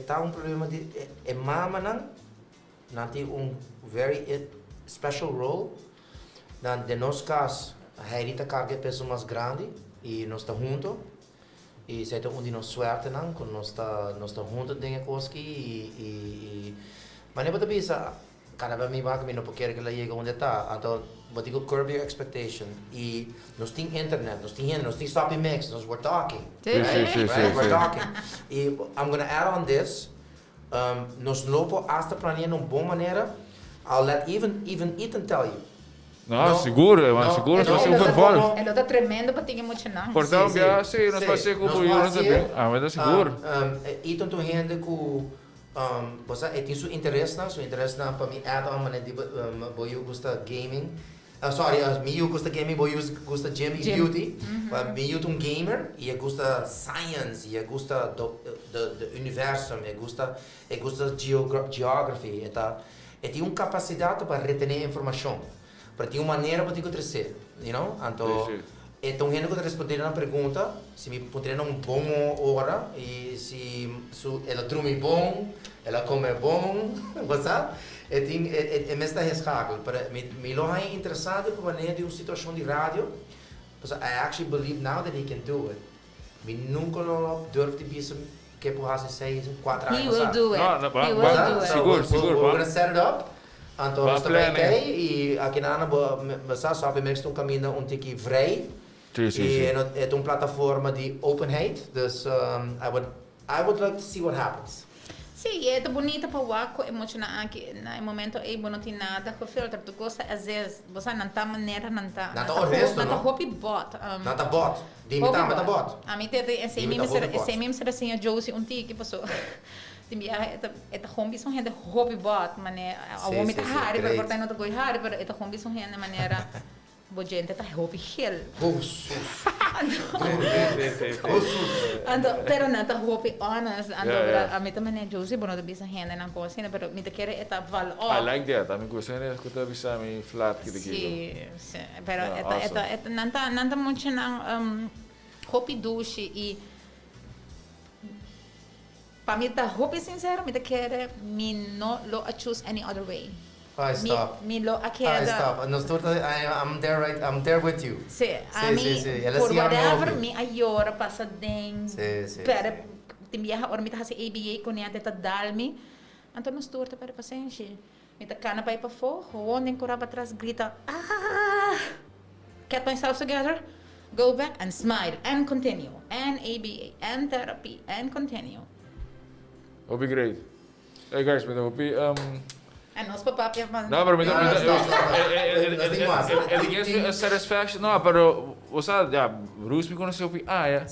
tá problema de, mama não tem very special role, dan de nos caso, a Heidi carga peso mais grande, e nós está junto e se é onde nós suerte não quando nós está junto tem coisas e mas nem para pensar cada vez me vai que não porque que ela chega onde está então vou digo curb your expectation e nós tem internet nós tem Shopee Mix nós we're talking right? We're talking e I'm gonna add on this nós lopo hasta planeando uma boa maneira I'll let even Ethan tell you. No, seguro, seguro, se você for fora. Ele tá tremendo para ter muito não. Portanto, sim, nós fazemos como eu não sabia. Mas é seguro. Então, tu gente que você tem seu interesse para mim add on, mas eu gosta gaming. Eu gosta gaming, eu gosta gym e beauty. Eu sou gamer e eu gosta science, eu gosta do universo, eu gosta geography. Eu tenho capacidade para reter informação. Para ter uma maneira para te crescer, you know? Então, gente que responder a pergunta, se me puder uma boa hora e se ela dorme bom, ela come bom, você? É mesmo escáculo. Me lo é interessado para maneira de uma situação de rádio, because I actually believe now that he can do it. We nunca no durf die bisa que por hace 4 He anos. will do it. No, no, He but- will but- do it. Seguro, seguro, We're man. gonna set it up. Então, Vá nós também plannen. aqui e aqui na Ana, mas sabe, mexe um caminho um tiki vrij. Sim, sim, E sim. é uma plataforma de openheid. Dus I would like to see what happens. Sim, é bonita para o arco emocional aqui. No momento aí, não tem nada com filtro. Tu gosta, às vezes, você não tá maneira, não tá. Não tá honesto, não? não? Não tá hobby bot. Não tá bot. Dime tá, mas tá bot. A mim tem esse Dime tá hobby bot. mesmo será assim a Josie um tique passou. Tem é hobby são gente hobby bot, mané. A homem tá raro, para cortar não tá coi raro, para é hobby são gente maneira. Bo gente tá hobby hell. Pero não tá hobby honest. Yeah. A mim também é Josie, bom, não bisa gente não coisa, pero me te quer é tá val. I like that. Amigo, você não escuta bisa mi flat que daqui. Sim, pero Yeah, esta não tá muito não hobby douche e para mim tá hobby sincero, me te quer me no lo choose any other way. Stop. Me lo Ah, aquela. stop. Nós I'm there with you. Sim, a Sim, mim, sim, sim. Ela por se ama whatever, ouvir. me ayora passa den. Sim. Pero, tem viaja, ora me tá fazendo ABA com ela, tá dalme. Então, nós torta para paciência. Me tá cana para ir para fora, onde correr para trás, grita, get myself together, go back and smile, and continue, and ABA, and therapy, and continue. Hope great. Hey guys, me hope En nós papá, No, pero No, it gives me a satisfaction. No, pero o sea, ya, Bruce me conheceu por ja.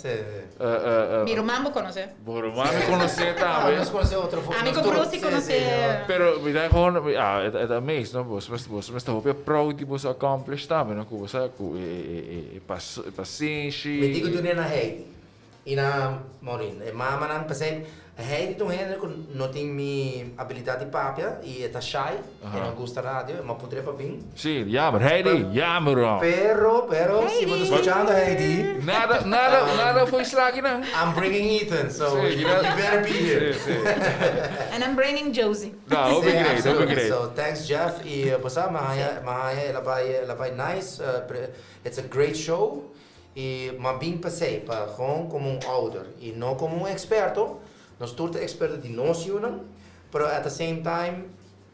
Miro mambo conoce. Por maar me conhecer Ah, também. nós conhecemos outro. Amigo Bruce conoce. Pero we dan gewoon, ja, het amazing, no? Você está hoop proud die você accomplish também, no? Você paciência. Me digo do na Heidi. E na Maureen. E mama não pensei, a Heidi do Henry não tem minha habilidade de papia e é shy, e não gosta da rádio, mas poderia para vir. Sim, jammer, Heidi, jammer, bro. Pero, se você escutando Heidi, Nada foi slagen, não. I'm bringing Ethan, so Sim, you better be here. And I'm bringing Josie. Nou, hoop Yeah, great, hoop absolutely. great. So thanks Jeff e passar ela vai nice. It's a great show e mas bem passei para como um ouder e não como um experto. Nós todos expertos de nós unam, pero at the same time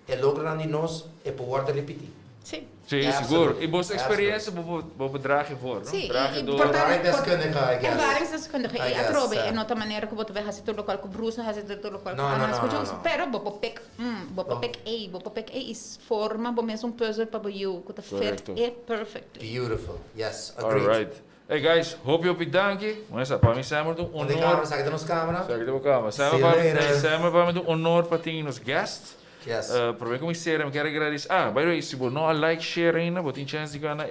é logran de nós é poder repetir. Sim. Sim, seguro. E boa experiência, vou dragen voor. Sim, Dragen door. Ervaringsdeskundige, I guess. Ervaringsdeskundige. I E guess, aprobe, é nota maneira que você vai fazer tudo local com Bruce, fazer tudo local com Ana, pero vou pek A is forma, vou mesmo puzzle para you, que tá fit é perfect. Beautiful, yes, agreed. Alright. Hey guys, hoop je op je dankje. Mas para mim sempre do Onde honor. câmera, sai da nossa câmera. Zeg ik de kamer. See you later. Sempre para mim do honor para ti nos guest. Yes. Probeer como ser, eu quero agradecer. By the way, se você não like share ainda, você tem chance de ganhar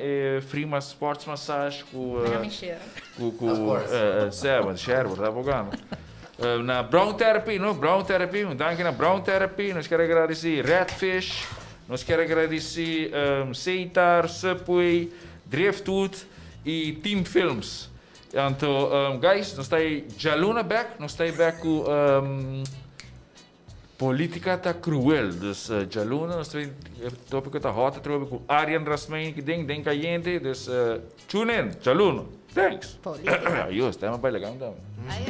free sports massage com Of course. share, você tá bogando. Na Brown Therapy, no? Brown Therapy, danke na Brown Therapy. Nós quero agradecer Redfish, nós quero agradecer Seitar, Subway, Driftwood e Team Films. Então, guys, nós estamos Jaluna back, nós estamos back com Politica tá cruel, dus Jaluna, nós temos tópico tá hot, trouxe com Aryan Rasmain, que denk a gente, dus tune in, Jaluna, thanks. Politica. Ayos, tema para legal então. Ai,